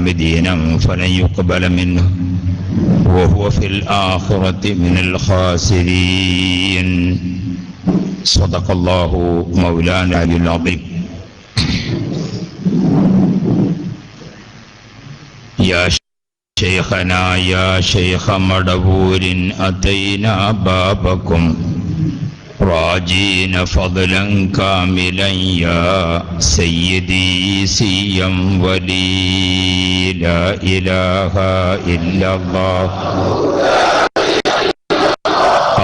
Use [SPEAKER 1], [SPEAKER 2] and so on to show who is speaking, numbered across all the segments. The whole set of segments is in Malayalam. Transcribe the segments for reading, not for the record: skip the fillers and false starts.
[SPEAKER 1] دينا فلن يقبل منه وهو في الآخرة من الخاسرين. صدق الله مولانا العظيم. يا شيخنا يا شيخ مدبور أتينا بابكم راجين فضلا كاملا يا سيدي سيا ولي. لا إله إلا الله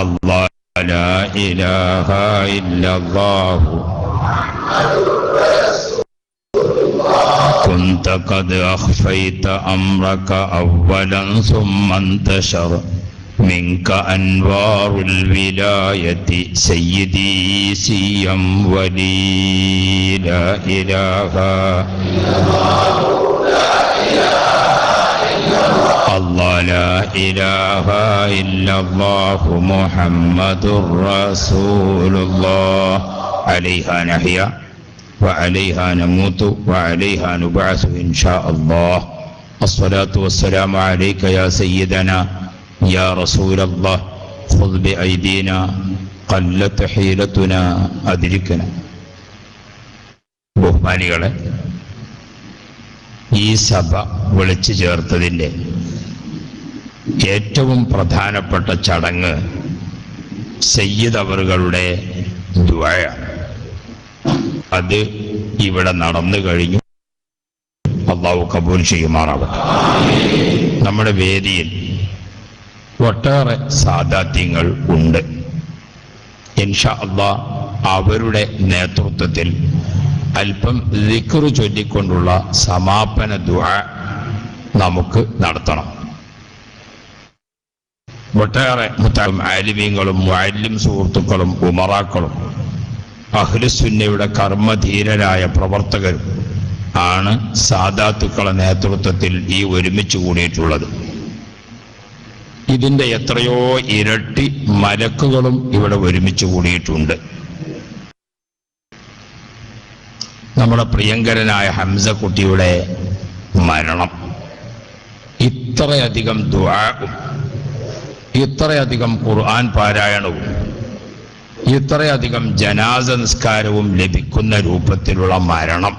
[SPEAKER 1] الله لا إله إلا الله كنت قد أخفيت أمرك أولا ثم انتشر منك أنوار الولاية سيدي سيا ولي. لا إله الله لا إله إلا الله محمد رسول الله. عليها نحيا وعليها نموت وعليها نبعث إن شاء الله. الصلاة والسلام عليك يا سيدنا يا رسول الله. خذ بأيدينا قلت حيلتنا أدركنا. ബഹുമാനികളെ, ഈ സഭ വിളിച്ചു ചേർത്തതിൻ്റെ ഏറ്റവും പ്രധാനപ്പെട്ട ചടങ്ങ് സയ്യിദ് അവറുകളുടെ ദുആയാണ്. അത് ഇവിടെ നടന്നു കഴിഞ്ഞു. അല്ലാഹു കബൂൽ ചെയ്യുമാറാവട്ടെ. നമ്മുടെ വേദിയിൽ ഒട്ടേറെ സാദാത്യങ്ങൾ ഉണ്ട്. ഇൻഷാ അല്ലാഹ് അവരുടെ നേതൃത്വത്തിൽ അല്പം ദിക്ർ ചൊല്ലിക്കൊണ്ടുള്ള സമാപന ദുആ നമുക്ക് നടത്തണം. ഒട്ടേറെ ആലിമീങ്ങളും മുഅല്ലിം സുഹൃത്തുക്കളും ഉമറാക്കളും അഹ്ലുസുന്നയുടെ കർമ്മധീരരായ പ്രവർത്തകരും ആണ് സാദാത്തുക്കളുടെ നേതൃത്വത്തിൽ ഈ ഒരുമിച്ച് കൂടിയിട്ടുള്ളത്. ഇതിൻ്റെ എത്രയോ ഇരട്ടി മലക്കുകളും ഇവിടെ ഒരുമിച്ച് കൂടിയിട്ടുണ്ട്. നമ്മുടെ പ്രിയങ്കരനായ ഹംസ കുട്ടിയുടെ മരണം, ഇത്രയധികം ദുആഉം ഇത്രയധികം ഖുർആൻ പാരായണവും ഇത്രയധികം ജനാസ നിസ്കാരവും ലഭിക്കുന്ന രൂപത്തിലുള്ള മരണം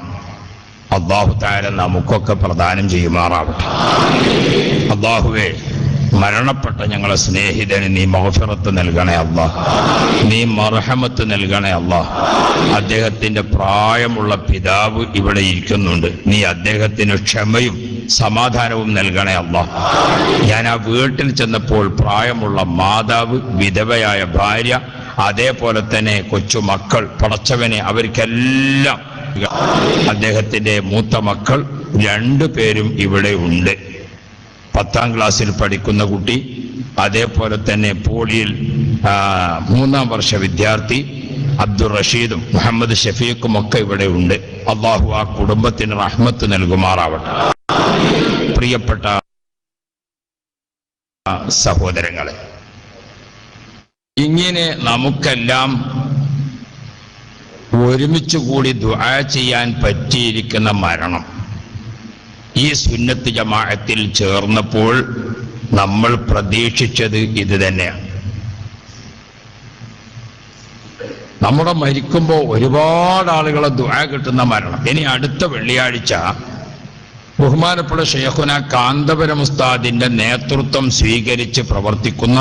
[SPEAKER 1] അല്ലാഹു തആല നമുക്കൊക്കെ പ്രദാനം ചെയ്യുമാറാവട്ടെ. അല്ലാഹുവേ, മരണപ്പെട്ട ഞങ്ങളെ സ്നേഹിതന് നീ മഗ്ഫിറത്ത് നൽകണേ അല്ലാഹ്, നീ മർഹമത്ത് നൽകണേ അല്ലാഹ്. അദ്ദേഹത്തിന്റെ പ്രായമുള്ള പിതാവ് ഇവിടെ ഇരിക്കുന്നുണ്ട്, നീ അദ്ദേഹത്തിന് ക്ഷമയും സമാധാനവും നൽകണേ അല്ലാഹ്. ഞാൻ ആ വീട്ടിൽ ചെന്നപ്പോൾ പ്രായമുള്ള മാതാവ്, വിധവയായ ഭാര്യ, അതേപോലെ തന്നെ കൊച്ചുമക്കൾ, പടച്ചവനെ അവർക്കെല്ലാം അദ്ദേഹത്തിന്റെ മൂത്ത മക്കൾ 2 പേരും ഇവിടെ ഉണ്ട്. 10ാം ക്ലാസ്സിൽ പഠിക്കുന്ന കുട്ടി, അതേപോലെ തന്നെ പോളിയിൽ 3ാം വർഷ വിദ്യാർത്ഥി അബ്ദുൾ റഷീദും മുഹമ്മദ് ഷഫീഖും ഒക്കെ ഇവിടെ ഉണ്ട്. അള്ളാഹു ആ കുടുംബത്തിന് റഹ്മത്ത് നൽകുമാറാവട്ടെ. പ്രിയപ്പെട്ട സഹോദരങ്ങളെ, ഇങ്ങനെ നമുക്കെല്ലാം ഒരുമിച്ച് കൂടി ദുആ ചെയ്യാൻ പറ്റിയിരിക്കുന്ന മരണം ഈ സുന്നത്ത് ജമാഅത്തിൽ ചേർന്നപ്പോൾ നമ്മൾ പ്രതീക്ഷിച്ചത് ഇത് തന്നെയാണ്. നമ്മുടെ മരിക്കുമ്പോൾ ഒരുപാട് ആളുകളെ ദുആ കിട്ടുന്ന മരണം. ഇനി അടുത്ത വെള്ളിയാഴ്ച ബഹുമാനപ്പെട്ട ശൈഖുന കാന്തപുരം ഉസ്താദിന്റെ നേതൃത്വം സ്വീകരിച്ച് പ്രവർത്തിക്കുന്ന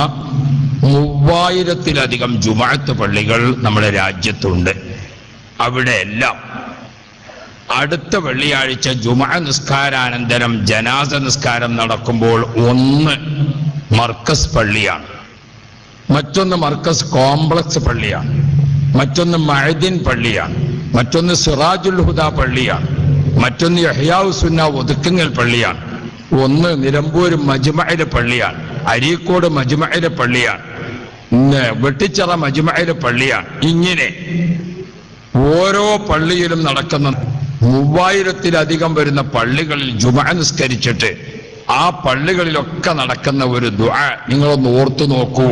[SPEAKER 1] 3000-ലധികം ജുമുഅത്ത് പള്ളികൾ നമ്മുടെ രാജ്യത്തുണ്ട്. അവിടെയെല്ലാം അടുത്ത വെള്ളിയാഴ്ച ജുമുഅ നിസ്കാരാനന്തരം ജനാസ നിസ്കാരം നടക്കുമ്പോൾ ഒന്ന് മർക്കസ് പള്ളിയാണ്, മറ്റൊന്ന് മർക്കസ് കോംപ്ലക്സ് പള്ളിയാണ്, മറ്റൊന്ന് മഅദിൻ പള്ളിയാണ്, മറ്റൊന്ന് സിറാജുൽ ഹുദ പള്ളിയാണ്, മറ്റൊന്ന് യഹ്യാഉ സുന്ന ഒതുക്കുങ്ങൽ പള്ളിയാണ്, ഒന്ന് നിലമ്പൂർ മജ്മഅയിലെ പള്ളിയാണ്, അരീക്കോട് മജ്മഅയിലെ പള്ളിയാണ്, വെട്ടിച്ചിറ മജ്മഅയിലെ പള്ളിയാണ്. ഇങ്ങനെ ഓരോ പള്ളിയിലും നടക്കുന്ന 3000-ലധികം വരുന്ന പള്ളികളിൽ ജുമുഅ നിസ്കരിച്ചിട്ട് ആ പള്ളികളിലൊക്കെ നടക്കുന്ന ഒരു ദുആ നിങ്ങളൊന്ന് ഓർത്തു നോക്കൂ.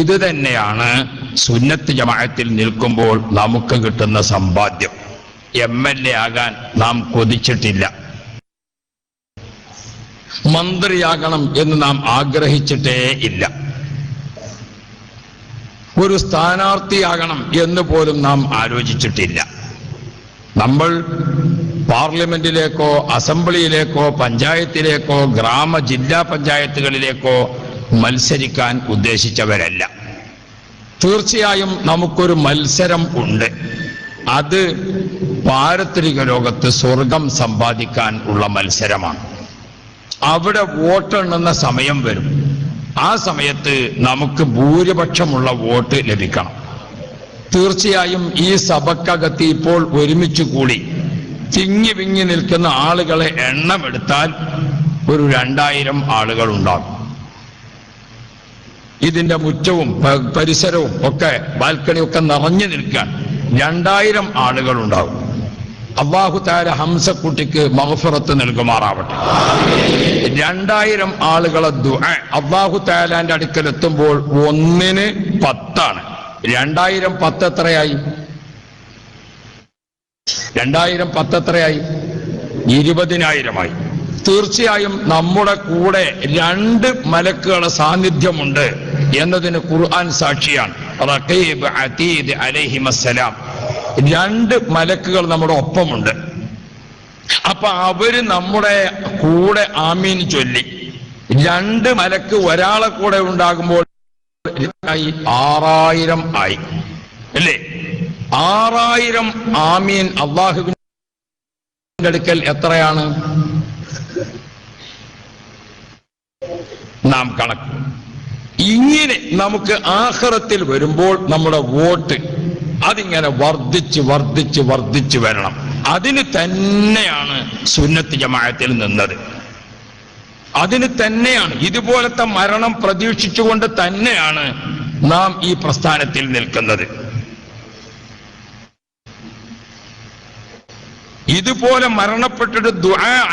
[SPEAKER 1] ഇത് തന്നെയാണ് സുന്നത്ത് ജമാഅത്തിൽ നിൽക്കുമ്പോൾ നമുക്ക് കിട്ടുന്ന സമ്പാദ്യം. MLA ആകാൻ നാം കൊതിച്ചിട്ടില്ല, മന്ത്രിയാകണം എന്ന് നാം ആഗ്രഹിച്ചിട്ടേ ഇല്ല. ഒരു സ്ഥാനാർത്ഥിയാകണം എന്ന് പോലും നാം ആലോചിച്ചിട്ടില്ല. നമ്മൾ പാർലമെന്റിലേക്കോ അസംബ്ലിയിലേക്കോ പഞ്ചായത്തിലേക്കോ ജില്ലാ പഞ്ചായത്തുകളിലേക്കോ മത്സരിക്കാൻ ഉദ്ദേശിച്ചവരല്ല. തീർച്ചയായും നമുക്കൊരു മത്സരം ഉണ്ട്. അത് പാരത്രിക ലോകത്ത് സ്വർഗം സമ്പാദിക്കാൻ ഉള്ള മത്സരമാണ്. അവിടെ വോട്ടെണ്ണുന്ന സമയം വരും. ആ സമയത്ത് നമുക്ക് ഭൂരിപക്ഷമുള്ള വോട്ട് ലഭിക്കണം. തീർച്ചയായും ഈ സഭക്കകത്ത് ഇപ്പോൾ ഒരുമിച്ച് കൂടി തിങ്ങി വിങ്ങി നിൽക്കുന്ന ആളുകളെ എണ്ണമെടുത്താൽ ഒരു 2000 ആളുകൾ ഉണ്ടാകും. ഇതിന്റെ മുറ്റവും പരിസരവും ഒക്കെ ബാൽക്കണിയൊക്കെ നിറഞ്ഞു നിൽക്കാൻ 2000 ആളുകൾ ഉണ്ടാകും. അല്ലാഹു തആല ഹംസക്കുട്ടിക്ക് മഗ്ഫിറത്ത് നൽകുമാറാവട്ടെ. 2000 ആളുകളെ ദുആ അല്ലാഹു തആലാന്റെ അടുക്കൽ എത്തുമ്പോൾ 1-ന് 10 2000 10 എത്രയായി? 2000 10 എത്രയായി? 20,000 തീർച്ചയായും നമ്മുടെ കൂടെ 2 മലക്കുകളുടെ സാന്നിധ്യമുണ്ട് എന്നതിന് ഖുർആൻ സാക്ഷിയാണ്. റഖീബ് അതീദ് അലൈഹിമസ്സലാം 2 മലക്കുകൾ നമ്മുടെ ഒപ്പമുണ്ട്. അപ്പൊ അവര് നമ്മുടെ കൂടെ ആമീൻ ചൊല്ലി 2 മലക്ക് ഒരാളെ കൂടെ ഉണ്ടാകുമ്പോൾ 6000 ആയി അല്ലേ? 6000 ആമീൻ അല്ലാഹുവിന്റെ അടുക്കൽ എത്രയാണ്? നാം കണക്ക്. ഇങ്ങനെ നമുക്ക് ആഖിറത്തിൽ വരുമ്പോൾ നമ്മുടെ വോട്ട് അതിങ്ങനെ വർദ്ധിച്ച് വർദ്ധിച്ച് വർദ്ധിച്ച് വരണം. അതിന് തന്നെയാണ് സുന്നത്ത് ജമാഅത്തിൽ നിന്നത്. അതിന് തന്നെയാണ്, ഇതുപോലത്തെ മരണം പ്രതീക്ഷിച്ചുകൊണ്ട് തന്നെയാണ് നാം ഈ പ്രസ്ഥാനത്തിൽ നിൽക്കുന്നത്. ഇതുപോലെ മരണപ്പെട്ടിട്ട്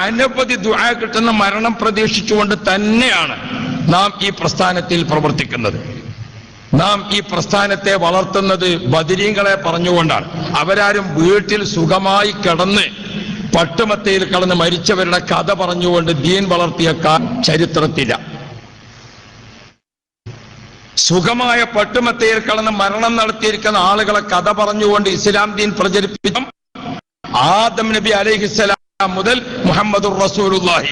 [SPEAKER 1] അനവധി ദുആ കിട്ടുന്ന മരണം പ്രതീക്ഷിച്ചുകൊണ്ട് തന്നെയാണ് നാം ഈ പ്രസ്ഥാനത്തിൽ പ്രവർത്തിക്കുന്നത്. നാം ഈ പ്രസ്ഥാനത്തെ വളർത്തുന്നത് ബദരീങ്ങളെ പറഞ്ഞുകൊണ്ടാണ്. അവരാരും വീട്ടിൽ സുഖമായി കിടന്ന് പട്ടുമത്തയിൽ കിടന്ന് മരിച്ചവരുടെ കഥ പറഞ്ഞുകൊണ്ട് ദീൻ വളർത്തിയ ചരിത്രത്തില്ല. സുഖമായ പട്ടുമത്തയിൽ കിടന്ന് മരണം നടത്തിയിരിക്കുന്ന ആളുകളെ കഥ പറഞ്ഞുകൊണ്ട് ഇസ്ലാം ദീൻ പ്രചരിപ്പിച്ച ആദം നബി അലൈഹിസ്സലാം മുതൽ മുഹമ്മദുർ റസൂലുള്ളാഹി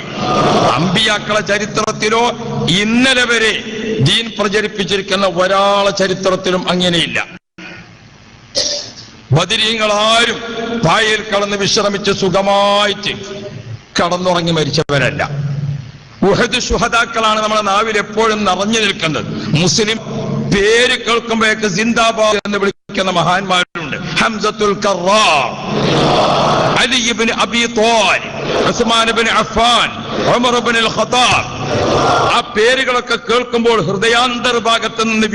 [SPEAKER 1] അമ്പിയാക്കളെ ചരിത്രത്തിലോ ഇന്നലെ വരെ ദീൻ പ്രചരിപ്പിച്ചിരിക്കുന്ന ഒരാളെ ചരിത്രത്തിലും അങ്ങനെയില്ല. ബദരീങ്ങളാരും പായയിൽ കടന്ന് വിശ്രമിച്ച് സുഖമായിട്ട് കടന്നുറങ്ങി മരിച്ചവരല്ല. ഉഹദ് ശുഹദാക്കളാണ് നമ്മുടെ നാവിൽ എപ്പോഴും നിറഞ്ഞു നിൽക്കുന്നത്. മുസ്ലിം പേര് കേൾക്കുമ്പോഴേക്ക് സിന്ദാബാദ് എന്ന് വിളിക്കുന്ന മഹാന്മാരുണ്ട്. ഹംസത്തുൽ കറാർ, അലി ഇബ്നു അബീ ത്വാലിബ്, ഉസ്മാൻ ഇബ്നു അഫ്ഫാൻ, ഉമർ ഇബ്നുൽ ഖത്താബ്. ആ പേരുകളൊക്കെ കേൾക്കുമ്പോൾ ഹൃദയാന്തർഭാഗത്ത് നിന്ന്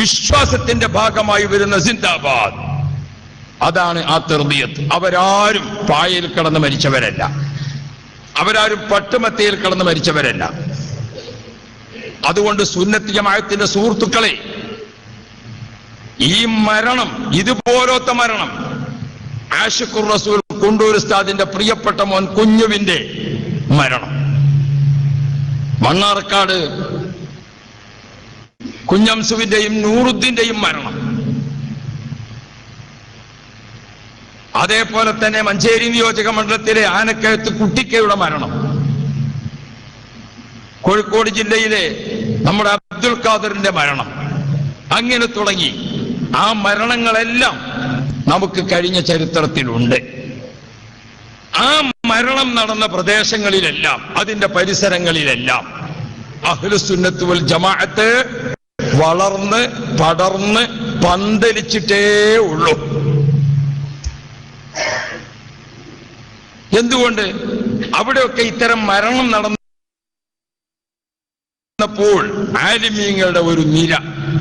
[SPEAKER 1] വിശ്വാസത്തിന്റെ ഭാഗമായി വരുന്ന സിന്ദാബാദ്. അതാണ് ആ തർബിയത്ത്. അവരാരും പായയിൽ കിടന്ന് മരിച്ചവരല്ല. അവരാരും പട്ടുമത്തയിൽ കിടന്ന് മരിച്ചവരല്ല. അതുകൊണ്ട് സുന്നത്ത് ജമാഅത്തിന്റെ സുഹൃത്തുക്കളെ, ഈ മരണം, ഇതുപോലത്തെ മരണം, ആഷിഖുർ റസൂൽ കുണ്ടൂർ ഉസ്താദിന്റെ പ്രിയപ്പെട്ട മോൻ കുഞ്ഞുവിന്റെ മരണം, മണ്ണാർക്കാട് കുഞ്ഞംസുവിന്റെയും നൂറുദ്ദീന്റെയും മരണം, അതേപോലെ തന്നെ മഞ്ചേരി നിയോജക മണ്ഡലത്തിലെ ആനക്കയത്ത് കുട്ടിക്കയുടെ മരണം, കോഴിക്കോട് ജില്ലയിലെ നമ്മുടെ അബ്ദുൽ ഖാദറിന്റെ മരണം, അങ്ങനെ തുടങ്ങി ആ മരണങ്ങളെല്ലാം നമുക്ക് കഴിഞ്ഞ ചരിത്രത്തിലുണ്ട്. ആ മരണം നടന്ന പ്രദേശങ്ങളിലെല്ലാം, അതിന്റെ പരിസരങ്ങളിലെല്ലാം അഹ്ലുസുന്നത്ത് വൽ ജമാഅത്ത് വളർന്ന് പടർന്ന് പന്തലിച്ചിട്ടേ ഉള്ളൂ. എന്തുകൊണ്ട്? അവിടെയൊക്കെ ഇത്തരം മരണം നടന്നപ്പോൾ ആലിമീങ്ങളുടെ ഒരു നിര,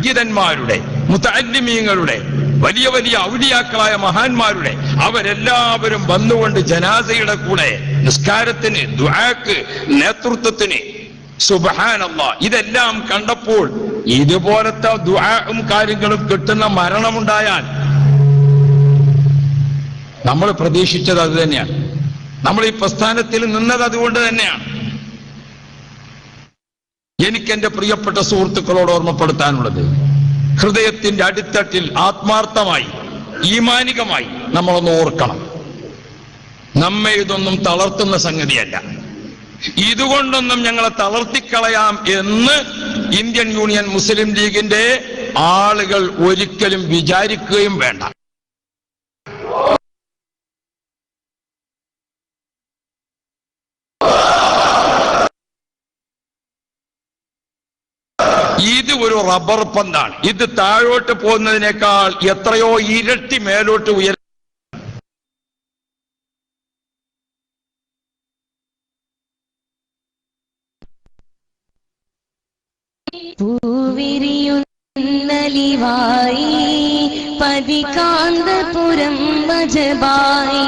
[SPEAKER 1] ഗീതന്മാരുടെ, മുതഅല്ലിമീങ്ങളുടെ, വലിയ വലിയ ഔലിയാക്കളായ മഹാന്മാരുടെ, അവരെല്ലാവരും വന്നുകൊണ്ട് ജനാസയുടെ കൂടെ നിസ്കാരത്തിന്, ദുആക്ക്, നേതൃത്വത്തിന്, സുബ്ഹാനല്ലാഹ്, ഇതെല്ലാം കണ്ടപ്പോൾ ഇതുപോലത്തെ ദുആയും കാര്യങ്ങളും കിട്ടുന്ന മരണമുണ്ടായാൽ നമ്മൾ പ്രതീക്ഷിച്ചത് അത് തന്നെയാണ്. നമ്മൾ ഈ പ്രസ്ഥാനത്തിൽ നിന്നത് അതുകൊണ്ട് തന്നെയാണ്. എനിക്കെന്റെ പ്രിയപ്പെട്ട സുഹൃത്തുക്കളോട് ഓർമ്മപ്പെടുത്താനുള്ളത്, ഹൃദയത്തിന്റെ അടിത്തട്ടിൽ ആത്മാർത്ഥമായി ഈമാനികമായി നമ്മളൊന്ന് ഓർക്കണം, നമ്മെ ഇതൊന്നും തളർത്തുന്ന സംഗതിയല്ല. ഇതുകൊണ്ടൊന്നും ഞങ്ങളെ തളർത്തിക്കളയാം എന്ന് ഇന്ത്യൻ യൂണിയൻ മുസ്ലിം ലീഗിന്റെ ആളുകൾ ഒരിക്കലും വിചാരിക്കുകയും വേണ്ട. ഇത് ഒരു റബ്ബർ പന്താണ്. ഇത് താഴോട്ട് പോകുന്നതിനേക്കാൾ എത്രയോ ഇരട്ടി മേലോട്ട് ഉയർ
[SPEAKER 2] പൂവിരിയുന്നലിവായി പതികാന്തപുരം വജബായി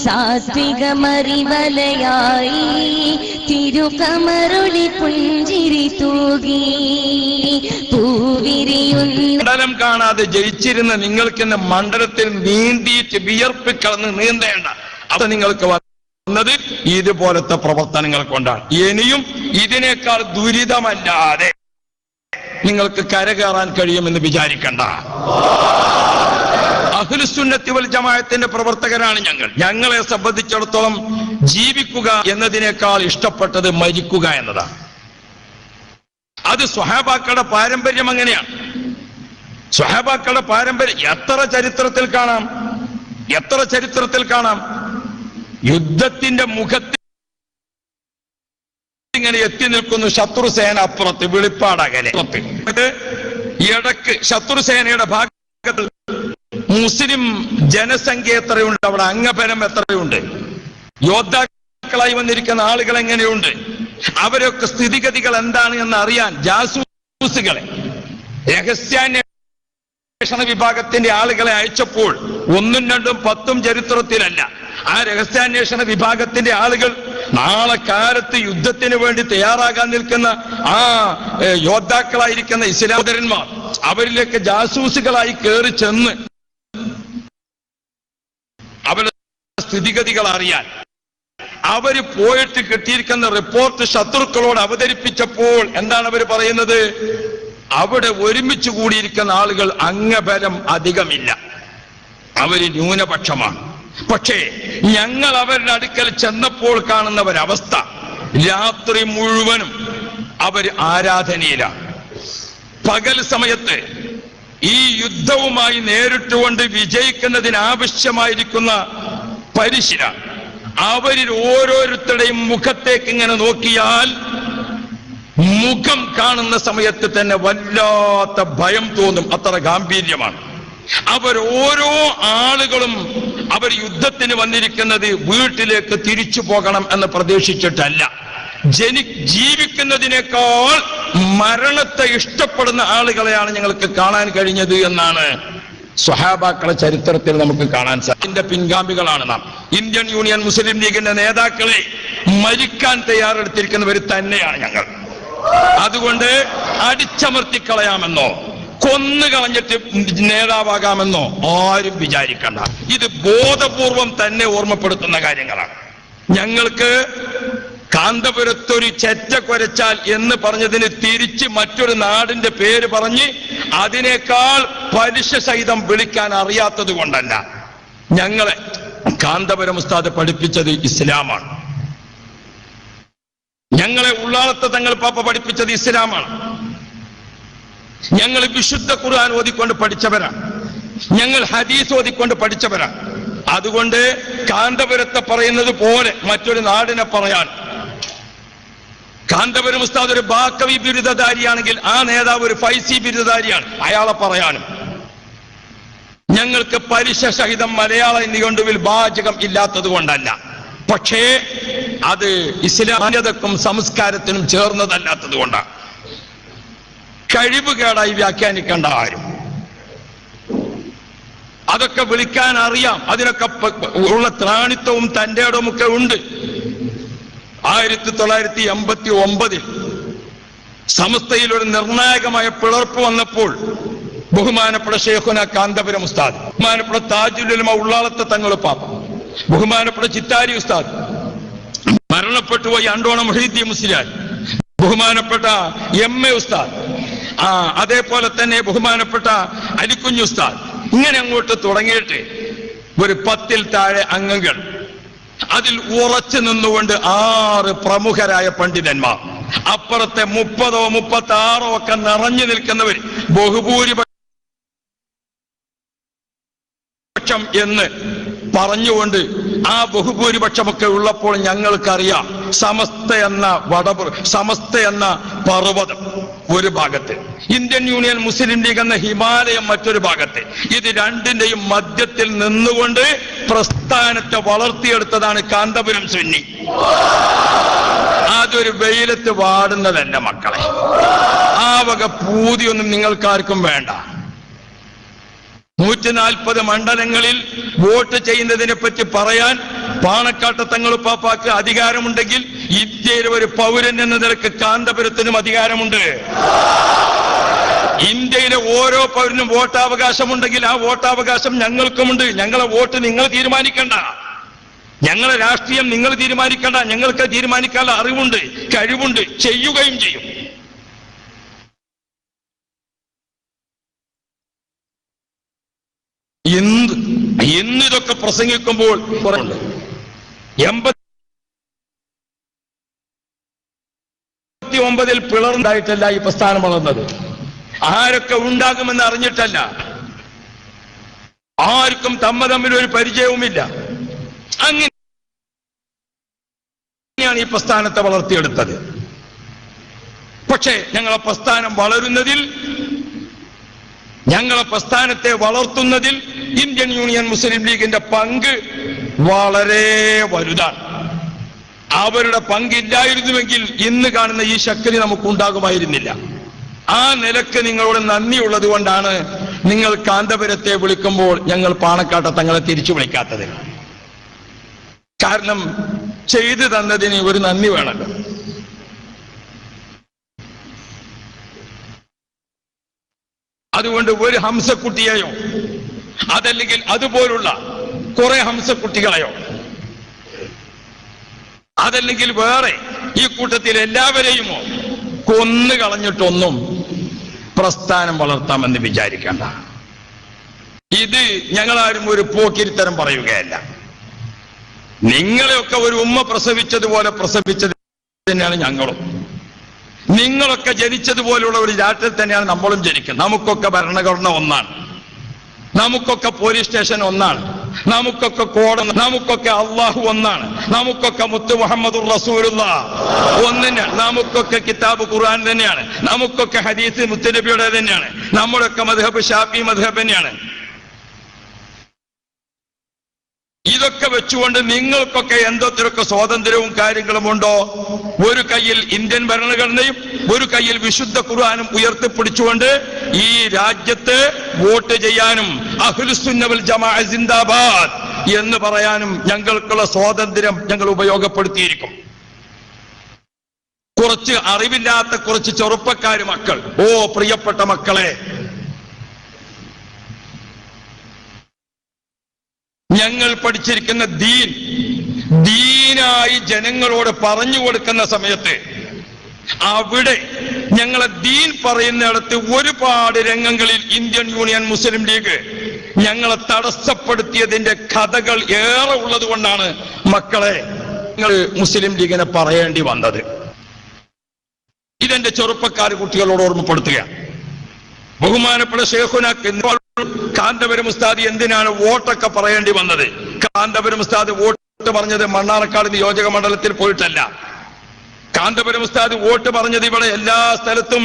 [SPEAKER 2] സാത്വികമറിവലയായി തിരുകമരുളി പുഞ്ചിരി തൂകി
[SPEAKER 1] മണ്ഡലം കാണാതെ ജയിച്ചിരുന്ന നിങ്ങൾക്ക് എന്നെ മണ്ഡലത്തിൽ നീന്തിയിട്ട് വിയർപ്പ് കളന്ന് നീന്തേണ്ട. അത് നിങ്ങൾക്ക് വന്നത് ഇതുപോലത്തെ പ്രവർത്തനങ്ങൾ കൊണ്ടാണ്. ഇനിയും ഇതിനേക്കാൾ ദുരിതമല്ലാതെ നിങ്ങൾക്ക് കരകയറാൻ കഴിയുമെന്ന് വിചാരിക്കണ്ട. അഹ്ലുസുന്നത്തി വൽ ജമാഅത്തിന്റെ പ്രവർത്തകരാണ് ഞങ്ങൾ. ഞങ്ങളെ സംബന്ധിച്ചിടത്തോളം ജീവിക്കുക എന്നതിനേക്കാൾ ഇഷ്ടപ്പെട്ടത് മരിക്കുക എന്നതാണ്. അത് സ്വഹാബാക്കളുടെ പാരമ്പര്യം അങ്ങനെയാണ്. സ്വഹാബാക്കളുടെ പാരമ്പര്യം എത്ര ചരിത്രത്തിൽ കാണാം. യുദ്ധത്തിന്റെ മുഖത്ത് ഇങ്ങനെ എത്തി നിൽക്കുന്നു ശത്രുസേന അപ്പുറത്ത്, വെളിപ്പാടകലെ. ഇടക്ക് ശത്രുസേനയുടെ ഭാഗത്ത് മുസ്ലിം ജനസംഖ്യ എത്രയുണ്ട്, അവിടെ അംഗബലം എത്രയുണ്ട്, യോദ്ധാക്കളായി വന്നിരിക്കുന്ന ആളുകൾ എങ്ങനെയുണ്ട്, അവരൊക്കെ സ്ഥിതിഗതികൾ എന്താണ് എന്ന് അറിയാൻ ജാസൂസുകളെ, രഹസ്യാന്വേഷണ വിഭാഗത്തിന്റെ ആളുകളെ അയച്ചപ്പോൾ 1ഉം 2ഉം 10ഉം ചരിത്രത്തിലല്ല, ആ രഹസ്യാന്വേഷണ വിഭാഗത്തിന്റെ ആളുകൾ നാളെ കാലത്ത് യുദ്ധത്തിന് വേണ്ടി തയ്യാറാകാൻ നിൽക്കുന്ന ആ യോദ്ധാക്കളായിരിക്കുന്ന ഇസ്ലാമോദരന്മാർ, അവരിലേക്ക് ജാസൂസുകളായി കയറി ചെന്ന് അവരുടെ സ്ഥിതിഗതികൾ അറിയാൻ അവര് പോയിട്ട് കിട്ടിയിരിക്കുന്ന റിപ്പോർട്ട് ശത്രുക്കളോട് അവതരിപ്പിച്ചപ്പോൾ എന്താണ് അവർ പറയുന്നത്? അവിടെ ഒരുമിച്ച് കൂടിയിരിക്കുന്ന ആളുകൾ അംഗബലം അധികമില്ല, അവര് ന്യൂനപക്ഷമാണ്. പക്ഷേ ഞങ്ങൾ അവരുടെ അടുക്കൽ ചെന്നപ്പോൾ കാണുന്ന ഒരവസ്ഥ, രാത്രി മുഴുവനും അവർ ആരാധനയിലാണ്. പകൽ സമയത്ത് ഈ യുദ്ധവുമായി നേരിട്ടുകൊണ്ട് വിജയിക്കുന്നതിനാവശ്യമായിരിക്കുന്ന പരിശീലനം അവരിൽ ഓരോരുത്തരുടെയും മുഖത്തേക്ക് ഇങ്ങനെ നോക്കിയാൽ മുഖം കാണുന്ന സമയത്ത് തന്നെ വല്ലാത്ത ഭയം തോന്നും, അത്ര ഗാംഭീര്യമാണ്. ഓരോ ആളുകളും അവർ യുദ്ധത്തിന് വന്നിരിക്കുന്നത് വീട്ടിലേക്ക് തിരിച്ചു പോകണം എന്ന് പ്രതീക്ഷിച്ചിട്ടല്ല, ജീവിക്കുന്നതിനേക്കാൾ മരണത്തെ ഇഷ്ടപ്പെടുന്ന ആളുകളെയാണ് ഞങ്ങൾക്ക് കാണാൻ കഴിഞ്ഞത് എന്നാണ് സ്വഹാബാക്കളെ ചരിത്രത്തിൽ നമുക്ക് കാണാൻ സാധിക്കും. പിൻഗാമികളാണ് നാം. ഇന്ത്യൻ യൂണിയൻ മുസ്ലിം ലീഗിന്റെ നേതാക്കളെ മരിക്കാൻ തയ്യാറെടുത്തിരിക്കുന്നവർ തന്നെയാണ് ഞങ്ങൾ. അതുകൊണ്ട് അടിച്ചമർത്തിക്കളയാമെന്നോ കൊന്നുകളഞ്ഞിട്ട് നേതാവാകാമെന്നോ ആരും വിചാരിക്കണ്ട. ഇത് ബോധപൂർവം തന്നെ ഓർമ്മപ്പെടുത്തുന്ന കാര്യങ്ങളാണ്. ഞങ്ങൾക്ക് കാന്തപുരത്തൊരു ചെറ്റ കൊരച്ചാൽ എന്ന് പറഞ്ഞതിന് തിരിച്ച് മറ്റൊരു നാടിന്റെ പേര് പറഞ്ഞ് അതിനേക്കാൾ പലിശ സഹിതം വിളിക്കാൻ അറിയാത്തത് കൊണ്ടല്ല. ഞങ്ങളെ കാന്തപുരം ഉസ്താദ് പഠിപ്പിച്ചത് ഇസ്ലാമാണ്. ഞങ്ങളെ ഉള്ളാളത്തെ തങ്ങൾ പാപ്പ പഠിപ്പിച്ചത് ഇസ്ലാമാണ്. ഞങ്ങൾ വിശുദ്ധ ഖുർആൻ ഓതിക്കൊണ്ട് പഠിച്ചവരാണ്. ഞങ്ങൾ ഹദീസ് ഓതിക്കൊണ്ട് പഠിച്ചവരാണ്. അതുകൊണ്ട് കാന്തപുരത്തെ പറയുന്നത് പോലെ മറ്റൊരു നാടിനെ പറയാൻ, കാന്തപുരം ഉസ്താദ് ഒരു ബാക്കവി ബിരുദധാരിയാണെങ്കിൽ ആ നേതാവ് ഒരു ഫൈസി ബിരുദധാരിയാണ്, അയാളെ പറയാനും ഞങ്ങൾക്ക് പലിശ സഹിതം മലയാളം നിഘണ്ടുവിൽ വാചകം ഇല്ലാത്തത് കൊണ്ടല്ല. പക്ഷേ അത് ഇസ്ലാമികതക്കും സംസ്കാരത്തിനും ചേർന്നതല്ലാത്തത് കൊണ്ടാണ്. കഴിവുകേടായി വ്യാഖ്യാനിക്കേണ്ട ആരും. അതൊക്കെ വിളിക്കാൻ അറിയാം, അതിനൊക്കെ ഉള്ള ത്രാണിത്വവും തന്റെ ഇടവുമൊക്കെ ഉണ്ട്. 1989 സമസ്തയിൽ ഒരു നിർണായകമായ പിളർപ്പ് വന്നപ്പോൾ ബഹുമാനപ്പെട്ട ശൈഖുന കാന്തപുരം ഉസ്താദ്, ബഹുമാനപ്പെട്ട താജുൽ ഉലമ ഉള്ളാളത്തെ തങ്ങൾ പാപ്പ, ബഹുമാനപ്പെട്ട ചിത്താരി ഉസ്താദ്, മരണപ്പെട്ടുപോയി അണ്ടോണം മുഹീദ്ദീൻ മുസ്ലിയാർ, ബഹുമാനപ്പെട്ട MA ഉസ്താദ്, അതേപോലെ തന്നെ ബഹുമാനപ്പെട്ട അലിക്കുഞ്ഞ് ഉസ്താദ്, ഇങ്ങനെ അങ്ങോട്ട് തുടങ്ങിയിട്ട് ഒരു 10-ൽ താഴെ അംഗങ്ങൾ, അതിൽ ഉറച്ചു നിന്നുകൊണ്ട് 6 പ്രമുഖരായ പണ്ഡിതന്മാർ, അപ്പുറത്തെ 30-ഓ 36-ഓ ഒക്കെ നിറഞ്ഞു നിൽക്കുന്നവർ, ബഹുഭൂരിപക്ഷം എന്ന് പറഞ്ഞുകൊണ്ട് ആ ബഹുഭൂരിപക്ഷമൊക്കെ ഉള്ളപ്പോൾ ഞങ്ങൾക്കറിയാം സമസ്ത എന്ന പർവ്വതം ഒരു ഭാഗത്ത്, ഇന്ത്യൻ യൂണിയൻ മുസ്ലിം ലീഗ് എന്ന ഹിമാലയം മറ്റൊരു ഭാഗത്ത്. ഇത് രണ്ടിന്റെയും മധ്യത്തിൽ നിന്നുകൊണ്ട് പ്രസ്ഥാനത്തെ വളർത്തിയെടുത്തതാണ് കാന്തപുരം സുന്നി. അതൊരു വെയിലത്ത് വാടുന്നതല്ല മക്കളെ. ആ വക പൂതിയൊന്നും നിങ്ങൾക്കാർക്കും വേണ്ട. 140 മണ്ഡലങ്ങളിൽ വോട്ട് ചെയ്യുന്നതിനെ പറ്റി പറയാൻ പാണക്കാട്ട് തങ്ങളുപ്പാപ്പാക്ക് അധികാരമുണ്ടെങ്കിൽ ഇന്ത്യയിലെ ഒരു പൗരൻ എന്ന നിലക്ക് കാന്തപുരത്തിനും അധികാരമുണ്ട്. ഇന്ത്യയിലെ ഓരോ പൗരനും വോട്ടവകാശമുണ്ടെങ്കിൽ ആ വോട്ടവകാശം ഞങ്ങൾക്കുമുണ്ട്. ഞങ്ങളെ വോട്ട് നിങ്ങൾ തീരുമാനിക്കണ്ട, ഞങ്ങളെ രാഷ്ട്രീയം നിങ്ങൾ തീരുമാനിക്കണ്ട. ഞങ്ങൾക്ക് തീരുമാനിക്കാനുള്ള അറിവുണ്ട്, കഴിവുണ്ട്, ചെയ്യുകയും ചെയ്യും. ഇന്നിതൊക്കെ പ്രസംഗിക്കുമ്പോൾ 89-ൽ പിളർന്നായിട്ടല്ല ഈ പ്രസ്ഥാനം വളർന്നത്. ആരൊക്കെ ഉണ്ടാകുമെന്ന് അറിഞ്ഞിട്ടല്ല, ആർക്കും തമ്മിൽ ഒരു പരിചയവുമില്ല. അങ്ങനെയാണ് ഈ പ്രസ്ഥാനത്തെ വളർത്തിയെടുത്തത്. പക്ഷേ ഞങ്ങളെ പ്രസ്ഥാനം വളരുന്നതിൽ, ഞങ്ങളെ പ്രസ്ഥാനത്തെ വളർത്തുന്നതിൽ ഇന്ത്യൻ യൂണിയൻ മുസ്ലിം ലീഗിന്റെ പങ്ക് വളരെ വലുതാണ്. അവരുടെ പങ്കില്ലായിരുന്നുവെങ്കിൽ ഇന്ന് കാണുന്ന ഈ ശക്തി നമുക്കുണ്ടാകുമായിരുന്നില്ല. ആ നിലക്ക് നിങ്ങളോട് നന്ദിയുള്ളത് കൊണ്ടാണ് നിങ്ങൾ കാന്തപുരത്തെ വിളിക്കുമ്പോൾ ഞങ്ങൾ പാണക്കാട്ടെ തങ്ങളെ തിരിച്ചു വിളിക്കാത്തത്. കാരണം ചെയ്തു തന്നതിന് ഒരു നന്ദി വേണമല്ലോ. അതുകൊണ്ട് ഒരു ഹംസക്കുട്ടിയെയോ അതല്ലെങ്കിൽ അതുപോലുള്ള കുറെ ഹംസക്കുട്ടികളെയോ അതല്ലെങ്കിൽ വേറെ ഈ കൂട്ടത്തിൽ എല്ലാവരെയുമോ കൊന്നു കളഞ്ഞിട്ടൊന്നും പ്രസ്ഥാനം വളർത്താമെന്ന് വിചാരിക്കേണ്ട. ഇത് ഞങ്ങളാരും ഒരു പോക്കിരിത്തരം പറയുകയല്ല. നിങ്ങളെയൊക്കെ ഒരു ഉമ്മ പ്രസവിച്ചതുപോലെ പ്രസവിച്ചത് തന്നെയാണ് ഞങ്ങളും. നിങ്ങളൊക്കെ ജനിച്ചതുപോലുള്ള ഒരു രാഷ്ട്രത്തിൽ തന്നെയാണ് നമ്മളും ജനിക്കുന്നത്. നമുക്കൊക്കെ ഭരണഘടന ഒന്നാണ്, നമുക്കൊക്കെ പോലീസ് സ്റ്റേഷൻ ഒന്നാണ്, നമുക്കൊക്കെ കോടതി, നമുക്കൊക്കെ അള്ളാഹു ഒന്നാണ്, നമുക്കൊക്കെ മുത്ത് മുഹമ്മദുർ റസൂലുള്ളാഹ് ഒന്നിനാണ്, നമുക്കൊക്കെ കിതാബ് ഖുർആൻ തന്നെയാണ്, നമുക്കൊക്കെ ഹദീസ് മുത്തുനബിയുടെ തന്നെയാണ്, നമ്മുടെയൊക്കെ മദ്ഹബ് ഷാഫി മദ്ഹബ് തന്നെയാണ്. ഇതൊക്കെ വെച്ചുകൊണ്ട് നിങ്ങൾക്കൊക്കെ എന്തോത്തിരൊക്കെ സ്വാതന്ത്ര്യവും കാര്യങ്ങളും ഉണ്ടോ? ഒരു കയ്യിൽ ഇന്ത്യൻ ഭരണഘടനയും ഒരു കയ്യിൽ വിശുദ്ധ ഖുർആനും ഉയർത്തിപ്പിടിച്ചുകൊണ്ട് ഈ രാജ്യത്ത് വോട്ട് ചെയ്യാനും അഹ്ലുസുന്ന വൽ ജമാഅ സിന്ദാബാദ് എന്ന് പറയാനും ഞങ്ങൾക്കുള്ള സ്വാതന്ത്ര്യം ഞങ്ങൾ ഉപയോഗപ്പെടുത്തിയിരിക്കും. കുറച്ച് അറിവില്ലാത്ത കുറച്ച് ചെറുപ്പക്കാര് മക്കൾ, ഓ പ്രിയപ്പെട്ട മക്കളെ, ഞങ്ങൾ പഠിച്ചിരിക്കുന്ന ദീനായി ജനങ്ങളോട് പറഞ്ഞു കൊടുക്കുന്ന സമയത്ത് അവിടെ ഞങ്ങളെ ദീൻ പറയുന്നിടത്ത് ഒരുപാട് രംഗങ്ങളിൽ ഇന്ത്യൻ യൂണിയൻ മുസ്ലിം ലീഗ് ഞങ്ങളെ തടസ്സപ്പെടുത്തിയതിന്റെ കഥകൾ ഏറെ ഉള്ളത് കൊണ്ടാണ് മക്കളെ നിങ്ങൾ മുസ്ലിം ലീഗിനെ പറയേണ്ടി വന്നത്. ഇതെന്റെ ചെറുപ്പക്കാർ കുട്ടികളോട് ഓർമ്മപ്പെടുത്തുകയാണ്. ബഹുമാനപ്പെട്ട ശൈഖുനാക്ക് കാന്തപുരം ഉസ്താദ് എന്തിനാണ് വോട്ടൊക്കെ പറയേണ്ടി വന്നത്? കാന്തപുരം ഉസ്താദ് വോട്ട് പറഞ്ഞത് മണ്ണാർക്കാട് നിയോജക മണ്ഡലത്തിൽ പോയിട്ടല്ല. കാന്തപുരം ഉസ്താദ് വോട്ട് പറഞ്ഞത് ഇവിടെ എല്ലാ സ്ഥലത്തും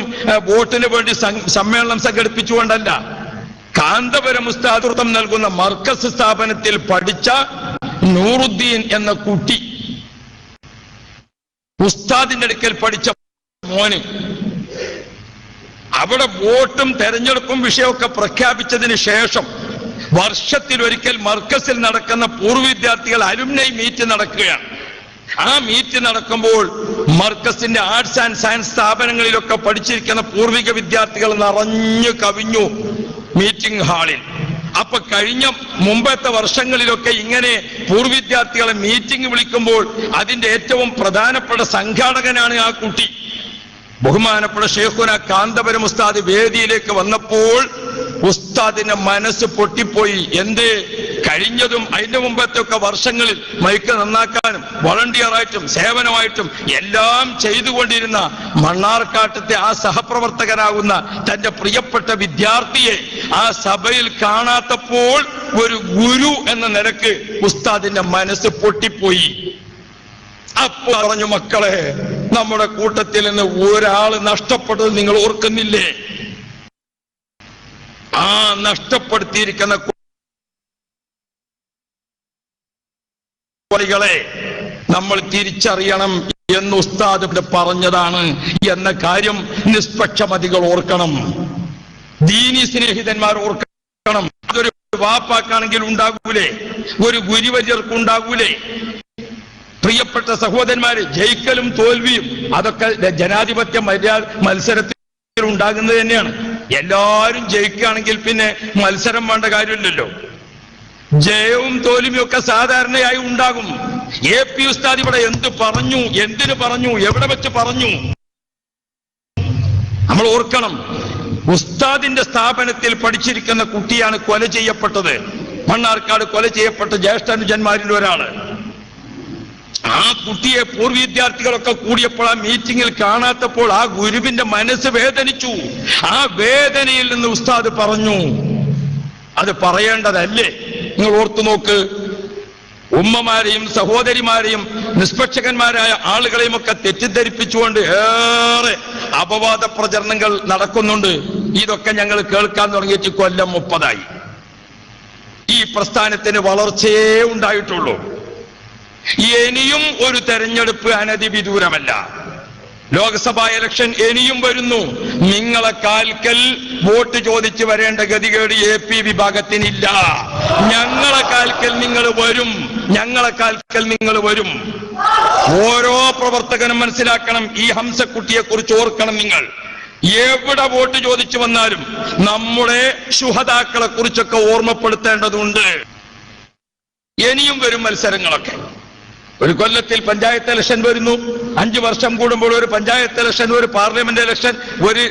[SPEAKER 1] വോട്ടിന് വേണ്ടി സമ്മേളനം സംഘടിപ്പിച്ചുകൊണ്ടല്ല. കാന്തപുരം ഉസ്താദ് നൽകുന്ന മർക്കസ് സ്ഥാപനത്തിൽ പഠിച്ച നൂറുദ്ദീൻ എന്ന കുട്ടി, ഉസ്താദിന്റെ അടുക്കൽ പഠിച്ച മോന്, അവിടെ വോട്ടും തെരഞ്ഞെടുപ്പും വിഷയമൊക്കെ പ്രഖ്യാപിച്ചതിന് ശേഷം വർഷത്തിലൊരിക്കൽ മർക്കസിൽ നടക്കുന്ന പൂർവ്വ വിദ്യാർത്ഥികൾ അലുമിനി മീറ്റ് നടക്കുകയാണ്. ആ മീറ്റ് നടക്കുമ്പോൾ മർക്കസിന്റെ ആർട്സ് ആൻഡ് സയൻസ് സ്ഥാപനങ്ങളിലൊക്കെ പഠിച്ചിരിക്കുന്ന പൂർവിക വിദ്യാർത്ഥികൾ നിറഞ്ഞു കവിഞ്ഞു മീറ്റിംഗ് ഹാളിൽ. അപ്പൊ കഴിഞ്ഞ മുമ്പത്തെ വർഷങ്ങളിലൊക്കെ ഇങ്ങനെ പൂർവ്വ വിദ്യാർത്ഥികളെ മീറ്റിംഗ് വിളിക്കുമ്പോൾ അതിന്റെ ഏറ്റവും പ്രധാനപ്പെട്ട സംഘാടകനാണ് ആ കുട്ടി. ബഹുമാനപ്പെട്ട ശൈഖുന കാന്തപുരം ഉസ്താദ് വേദിയിലേക്ക് വന്നപ്പോൾ ഉസ്താദിന്റെ മനസ്സ് പൊട്ടിപ്പോയി. എന്ത് കഴിഞ്ഞതും അതിന്റെ മുമ്പത്തെ ഒക്കെ വർഷങ്ങളിൽ മൈക്ക് നന്നാക്കാനും വളണ്ടിയറായിട്ടും സേവനമായിട്ടും എല്ലാം ചെയ്തുകൊണ്ടിരുന്ന മണ്ണാർക്കാട്ടത്തെ ആ സഹപ്രവർത്തകനാകുന്ന തന്റെ പ്രിയപ്പെട്ട വിദ്യാർത്ഥിയെ ആ സഭയിൽ കാണാത്തപ്പോൾ ഒരു ഗുരു എന്ന നിലക്ക് ഉസ്താദിന്റെ മനസ്സ് പൊട്ടിപ്പോയി. അപ്പൊ പറഞ്ഞു, മക്കളെ, നമ്മുടെ കൂട്ടത്തിൽ നിന്ന് ഒരാള് നഷ്ടപ്പെട്ടത് നിങ്ങൾ ഓർക്കുന്നില്ലേ? ആ നഷ്ടപ്പെടുത്തിയിരിക്കുന്ന കളെ നമ്മൾ തിരിച്ചറിയണം എന്ന് ഉസ്താദ് പറഞ്ഞതാണ് എന്ന കാര്യം നിഷ്പക്ഷമതികൾ ഓർക്കണം, ദീനി സ്നേഹിതന്മാർ ഓർക്കണം. അതൊരു വാപ്പാക്കാണെങ്കിൽ ഉണ്ടാകൂലേ, ഒരു ഗുരുവര്യർക്ക് ഉണ്ടാകൂലേ? പ്രിയപ്പെട്ട സഹോദരന്മാര്, ജയിക്കലും തോൽവിയും അതൊക്കെ ജനാധിപത്യ മത്സരത്തിൽ ഉണ്ടാകുന്നത് തന്നെയാണ്. എല്ലാവരും ജയിക്കുകയാണെങ്കിൽ പിന്നെ മത്സരം വേണ്ട കാര്യമില്ലല്ലോ. ജയവും തോൽവിയും ഒക്കെ സാധാരണയായി ഉണ്ടാകും. AP ഉസ്താദ് ഇവിടെ എന്ത് പറഞ്ഞു, എന്തിനു പറഞ്ഞു, എവിടെ വെച്ച് പറഞ്ഞു? നമ്മൾ ഓർക്കണം, ഉസ്താദിന്റെ സ്ഥാപനത്തിൽ പഠിച്ചിരിക്കുന്ന കുട്ടിയാണ് കൊല ചെയ്യപ്പെട്ടത്. മണ്ണാർക്കാട് കൊല ചെയ്യപ്പെട്ട ജ്യേഷ്ഠാനുജന്മാരിൽ ഒരാള്. ആ കുട്ടിയെ പൂർവ്വ വിദ്യാർത്ഥികളൊക്കെ കൂടിയപ്പോൾ ആ മീറ്റിംഗിൽ കാണാത്തപ്പോൾ ആ ഗുരുവിന്റെ മനസ്സ് വേദനിച്ചു. ആ വേദനയിൽ നിന്ന് ഉസ്താദ് പറഞ്ഞു, അത് പറയേണ്ടതല്ലേ? നിങ്ങൾ ഓർത്തു നോക്ക്, ഉമ്മമാരെയും സഹോദരിമാരെയും നിഷ്പക്ഷകന്മാരായ ആളുകളെയും ഒക്കെ തെറ്റിദ്ധരിപ്പിച്ചുകൊണ്ട് ഏറെ അപവാദ പ്രചരണങ്ങൾ നടക്കുന്നുണ്ട്. ഇതൊക്കെ ഞങ്ങൾ കേൾക്കാൻ തുടങ്ങിയിട്ട് കൊല്ലം 30 ഈ പ്രസ്ഥാനത്തിന് വളർച്ചയേ ഉണ്ടായിട്ടുള്ളൂ. ഇനിയും ഒരു തെരഞ്ഞെടുപ്പ് അനധിവിദൂരമല്ല. ലോക്സഭാ ഇലക്ഷൻ ഇനിയും വരുന്നു. നിങ്ങളെ കാൽക്കൽ വോട്ട് ചോദിച്ച് വരേണ്ട ഗതികേട് AP വിഭാഗത്തിനില്ല. ഞങ്ങളെ കാൽക്കൽ നിങ്ങൾ വരും, ഞങ്ങളെ കാൽക്കൽ നിങ്ങൾ വരും. ഓരോ പ്രവർത്തകനും മനസ്സിലാക്കണം, ഈ ഹംസക്കുട്ടിയെ കുറിച്ച് ഓർക്കണം. നിങ്ങൾ എവിടെ വോട്ട് ചോദിച്ചു വന്നാലും നമ്മുടെ ശുഹദാക്കളെ കുറിച്ചൊക്കെ ഓർമ്മപ്പെടുത്തേണ്ടതുണ്ട്. ഇനിയും വരും മത്സരങ്ങളൊക്കെ. ഒരു കൊല്ലത്തിൽ പഞ്ചായത്ത് ഇലക്ഷൻ വരുന്നു, 5 വർഷം കൂടുമ്പോൾ ഒരു പഞ്ചായത്ത് ഇലക്ഷൻ, ഒരു പാർലമെന്റ് ഇലക്ഷൻ, ഒരു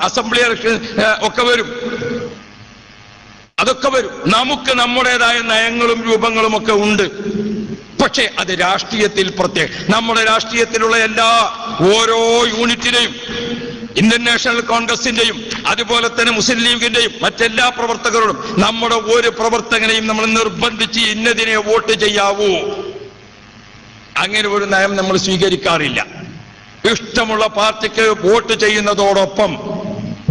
[SPEAKER 1] അസംബ്ലി ഇലക്ഷൻ ഒക്കെ വരും. അതൊക്കെ വരും. നമുക്ക് നമ്മുടേതായ നയങ്ങളും രൂപങ്ങളും ഒക്കെ ഉണ്ട്. പക്ഷേ അത് രാഷ്ട്രീയത്തിൽ നമ്മുടെ രാഷ്ട്രീയത്തിലുള്ള എല്ലാ ഓരോ യൂണിറ്റിനെയും, ഇന്ത്യൻ നാഷണൽ കോൺഗ്രസിന്റെയും അതുപോലെ തന്നെ മുസ്ലിം ലീഗിന്റെയും മറ്റെല്ലാ പ്രവർത്തകരോടും നമ്മുടെ ഒരു പ്രവർത്തകനെയും നമ്മൾ നിർബന്ധിച്ച് ഇന്നതിനെ വോട്ട് ചെയ്യാവൂ, അങ്ങനെ ഒരു നയം നമ്മൾ സ്വീകരിക്കാറില്ല. ഇഷ്ടമുള്ള പാർട്ടിക്ക് വോട്ട് ചെയ്യുന്നതോടൊപ്പം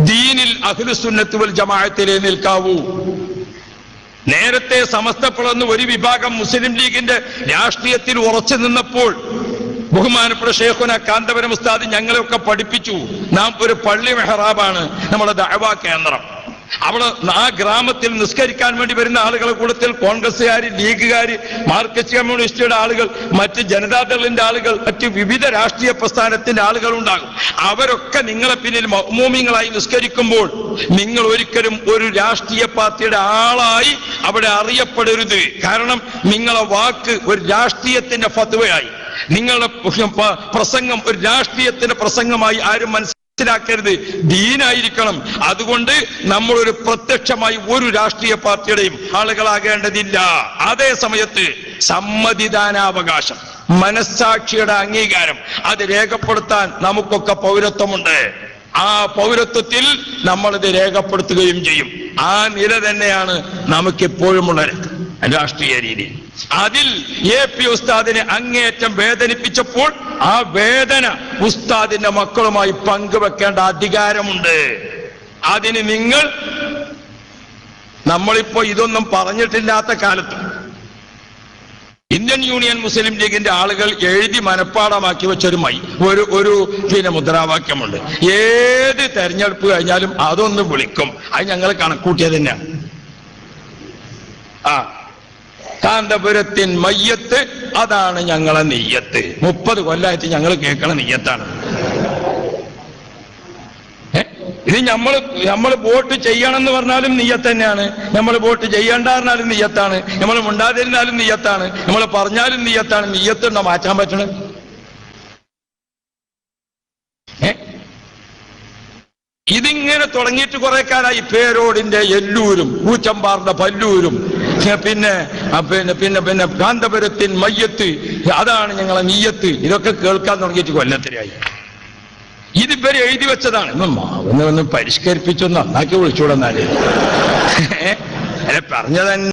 [SPEAKER 1] ദീനിൽ അഹ്ലുസുന്നത്ത് വൽ ജമാഅത്തിലേ നിൽക്കാവൂ. നേരത്തെ സമസ്തപ്പെടുന്ന ഒരു വിഭാഗം മുസ്ലിം ലീഗിന്റെ രാഷ്ട്രീയത്തിൽ ഉറച്ചു നിന്നപ്പോൾ ബഹുമാനപ്പെട്ട ശൈഖുന കാന്തപുരം ഉസ്താദ് ഞങ്ങളെയൊക്കെ പഠിപ്പിച്ചു. നാം ഒരു പള്ളി മെഹ്റാബാണ് നമ്മുടെ ദഅവാ കേന്ദ്രം. അവിടെ ആ ഗ്രാമത്തിൽ നിസ്കരിക്കാൻ വേണ്ടി വരുന്ന ആളുകളെ കൂട്ടത്തിൽ കോൺഗ്രസ്സുകാര്, ലീഗുകാര്, മാർക്സിസ്റ്റ് കമ്മ്യൂണിസ്റ്റുകളുടെ ആളുകൾ, മറ്റ് ജനതാദളിന്റെ ആളുകൾ, മറ്റ് വിവിധ രാഷ്ട്രീയ പ്രസ്ഥാനത്തിന്റെ ആളുകൾ ഉണ്ടാകും. അവരൊക്കെ നിങ്ങളെ പിന്നിൽ മഅ്മൂമിങ്ങളായി നിസ്കരിക്കുമ്പോൾ നിങ്ങൾ ഒരിക്കലും ഒരു രാഷ്ട്രീയ പാർട്ടിയുടെ ആളായി അവിടെ അറിയപ്പെടരുത്. കാരണം നിങ്ങളെ വാക്ക് ഒരു രാഷ്ട്രീയത്തിന്റെ ഫത്വയായി, നിങ്ങളുടെ പ്രസംഗം ഒരു രാഷ്ട്രീയത്തിന്റെ പ്രസംഗമായി ആരും മനസ്സിലാക്കരുത്. ദീനായിരിക്കണം. അതുകൊണ്ട് നമ്മളൊരു പ്രത്യക്ഷമായി ഒരു രാഷ്ട്രീയ പാർട്ടിയുടെയും ആളുകളാകേണ്ടതില്ല. അതേ സമയത്ത് സമ്മതിദാനാവകാശം, മനസ്സാക്ഷിയുടെ അംഗീകാരം, അത് രേഖപ്പെടുത്താൻ നമുക്കൊക്കെ പൗരത്വമുണ്ട്. ആ പൗരത്വത്തിൽ നമ്മളിത് രേഖപ്പെടുത്തുകയും ചെയ്യും. ആ നില തന്നെയാണ് നമുക്കെപ്പോഴുമുള്ള രാഷ്ട്രീയ രീതി. അതിൽ AP ഉസ്താദിനെ അങ്ങേയറ്റം വേദനിപ്പിച്ചപ്പോൾ ആ വേദന ഉസ്താദിന്റെ മക്കളുമായി പങ്കുവെക്കേണ്ട അധികാരമുണ്ട്. അതിന് നമ്മളിപ്പോ ഇതൊന്നും പറഞ്ഞിട്ടില്ലാത്ത കാലത്ത് ഇന്ത്യൻ യൂണിയൻ മുസ്ലിം ലീഗിന്റെ ആളുകൾ എഴുതി മനഃപ്പാടമാക്കി വെച്ചൊരു ഒരു മുദ്രാവാക്യമുണ്ട്. ഏത് തെരഞ്ഞെടുപ്പ് കഴിഞ്ഞാലും അതൊന്ന് വിളിക്കും. അത് ഞങ്ങൾ കണക്കൂട്ടിയത് തന്നെയാണ്. കാന്തപുരത്തിൻ മയ്യത്ത്, അതാണ് ഞങ്ങളെ നെയ്യത്ത്. 30 കൊല്ലമായിട്ട് ഞങ്ങൾ കേൾക്കണ നെയ്യത്താണ്. ഇത് നമ്മൾ വോട്ട് ചെയ്യണമെന്ന് പറഞ്ഞാലും നിയ്യത്ത് തന്നെയാണ്, നമ്മൾ വോട്ട് ചെയ്യണ്ട പറഞ്ഞാലും നിയ്യത്താണ്, നമ്മൾ മുണ്ടാതിരുന്നാലും നിയ്യത്താണ്, നമ്മൾ പറഞ്ഞാലും നിയ്യത്താണ്. നിയ്യത്തുണ്ടോ മാറ്റാൻ പറ്റണത്? ഇതിങ്ങനെ തുടങ്ങിയിട്ട് കുറെ കാലമായി. പേരോടിന്റെ എല്ലൂരും കൂച്ചമ്പാറിന്റെ പല്ലൂരും പിന്നെ പിന്നെ പിന്നെ പിന്നെ കാന്തപുരത്തിൻ മയ്യത്ത്, അതാണ് ഞങ്ങളെ നിയ്യത്ത്. ഇതൊക്കെ കേൾക്കാൻ തുടങ്ങിയിട്ട് കൊല്ലത്തിലായി. ഇതിവരെ എഴുതി വെച്ചതാണ്. ഒന്ന് പരിഷ്കരിപ്പിച്ചൊന്ന് നന്നാക്കി വിളിച്ചുകൂടെന്നാല് അല്ലെ പറഞ്ഞതന്നെ.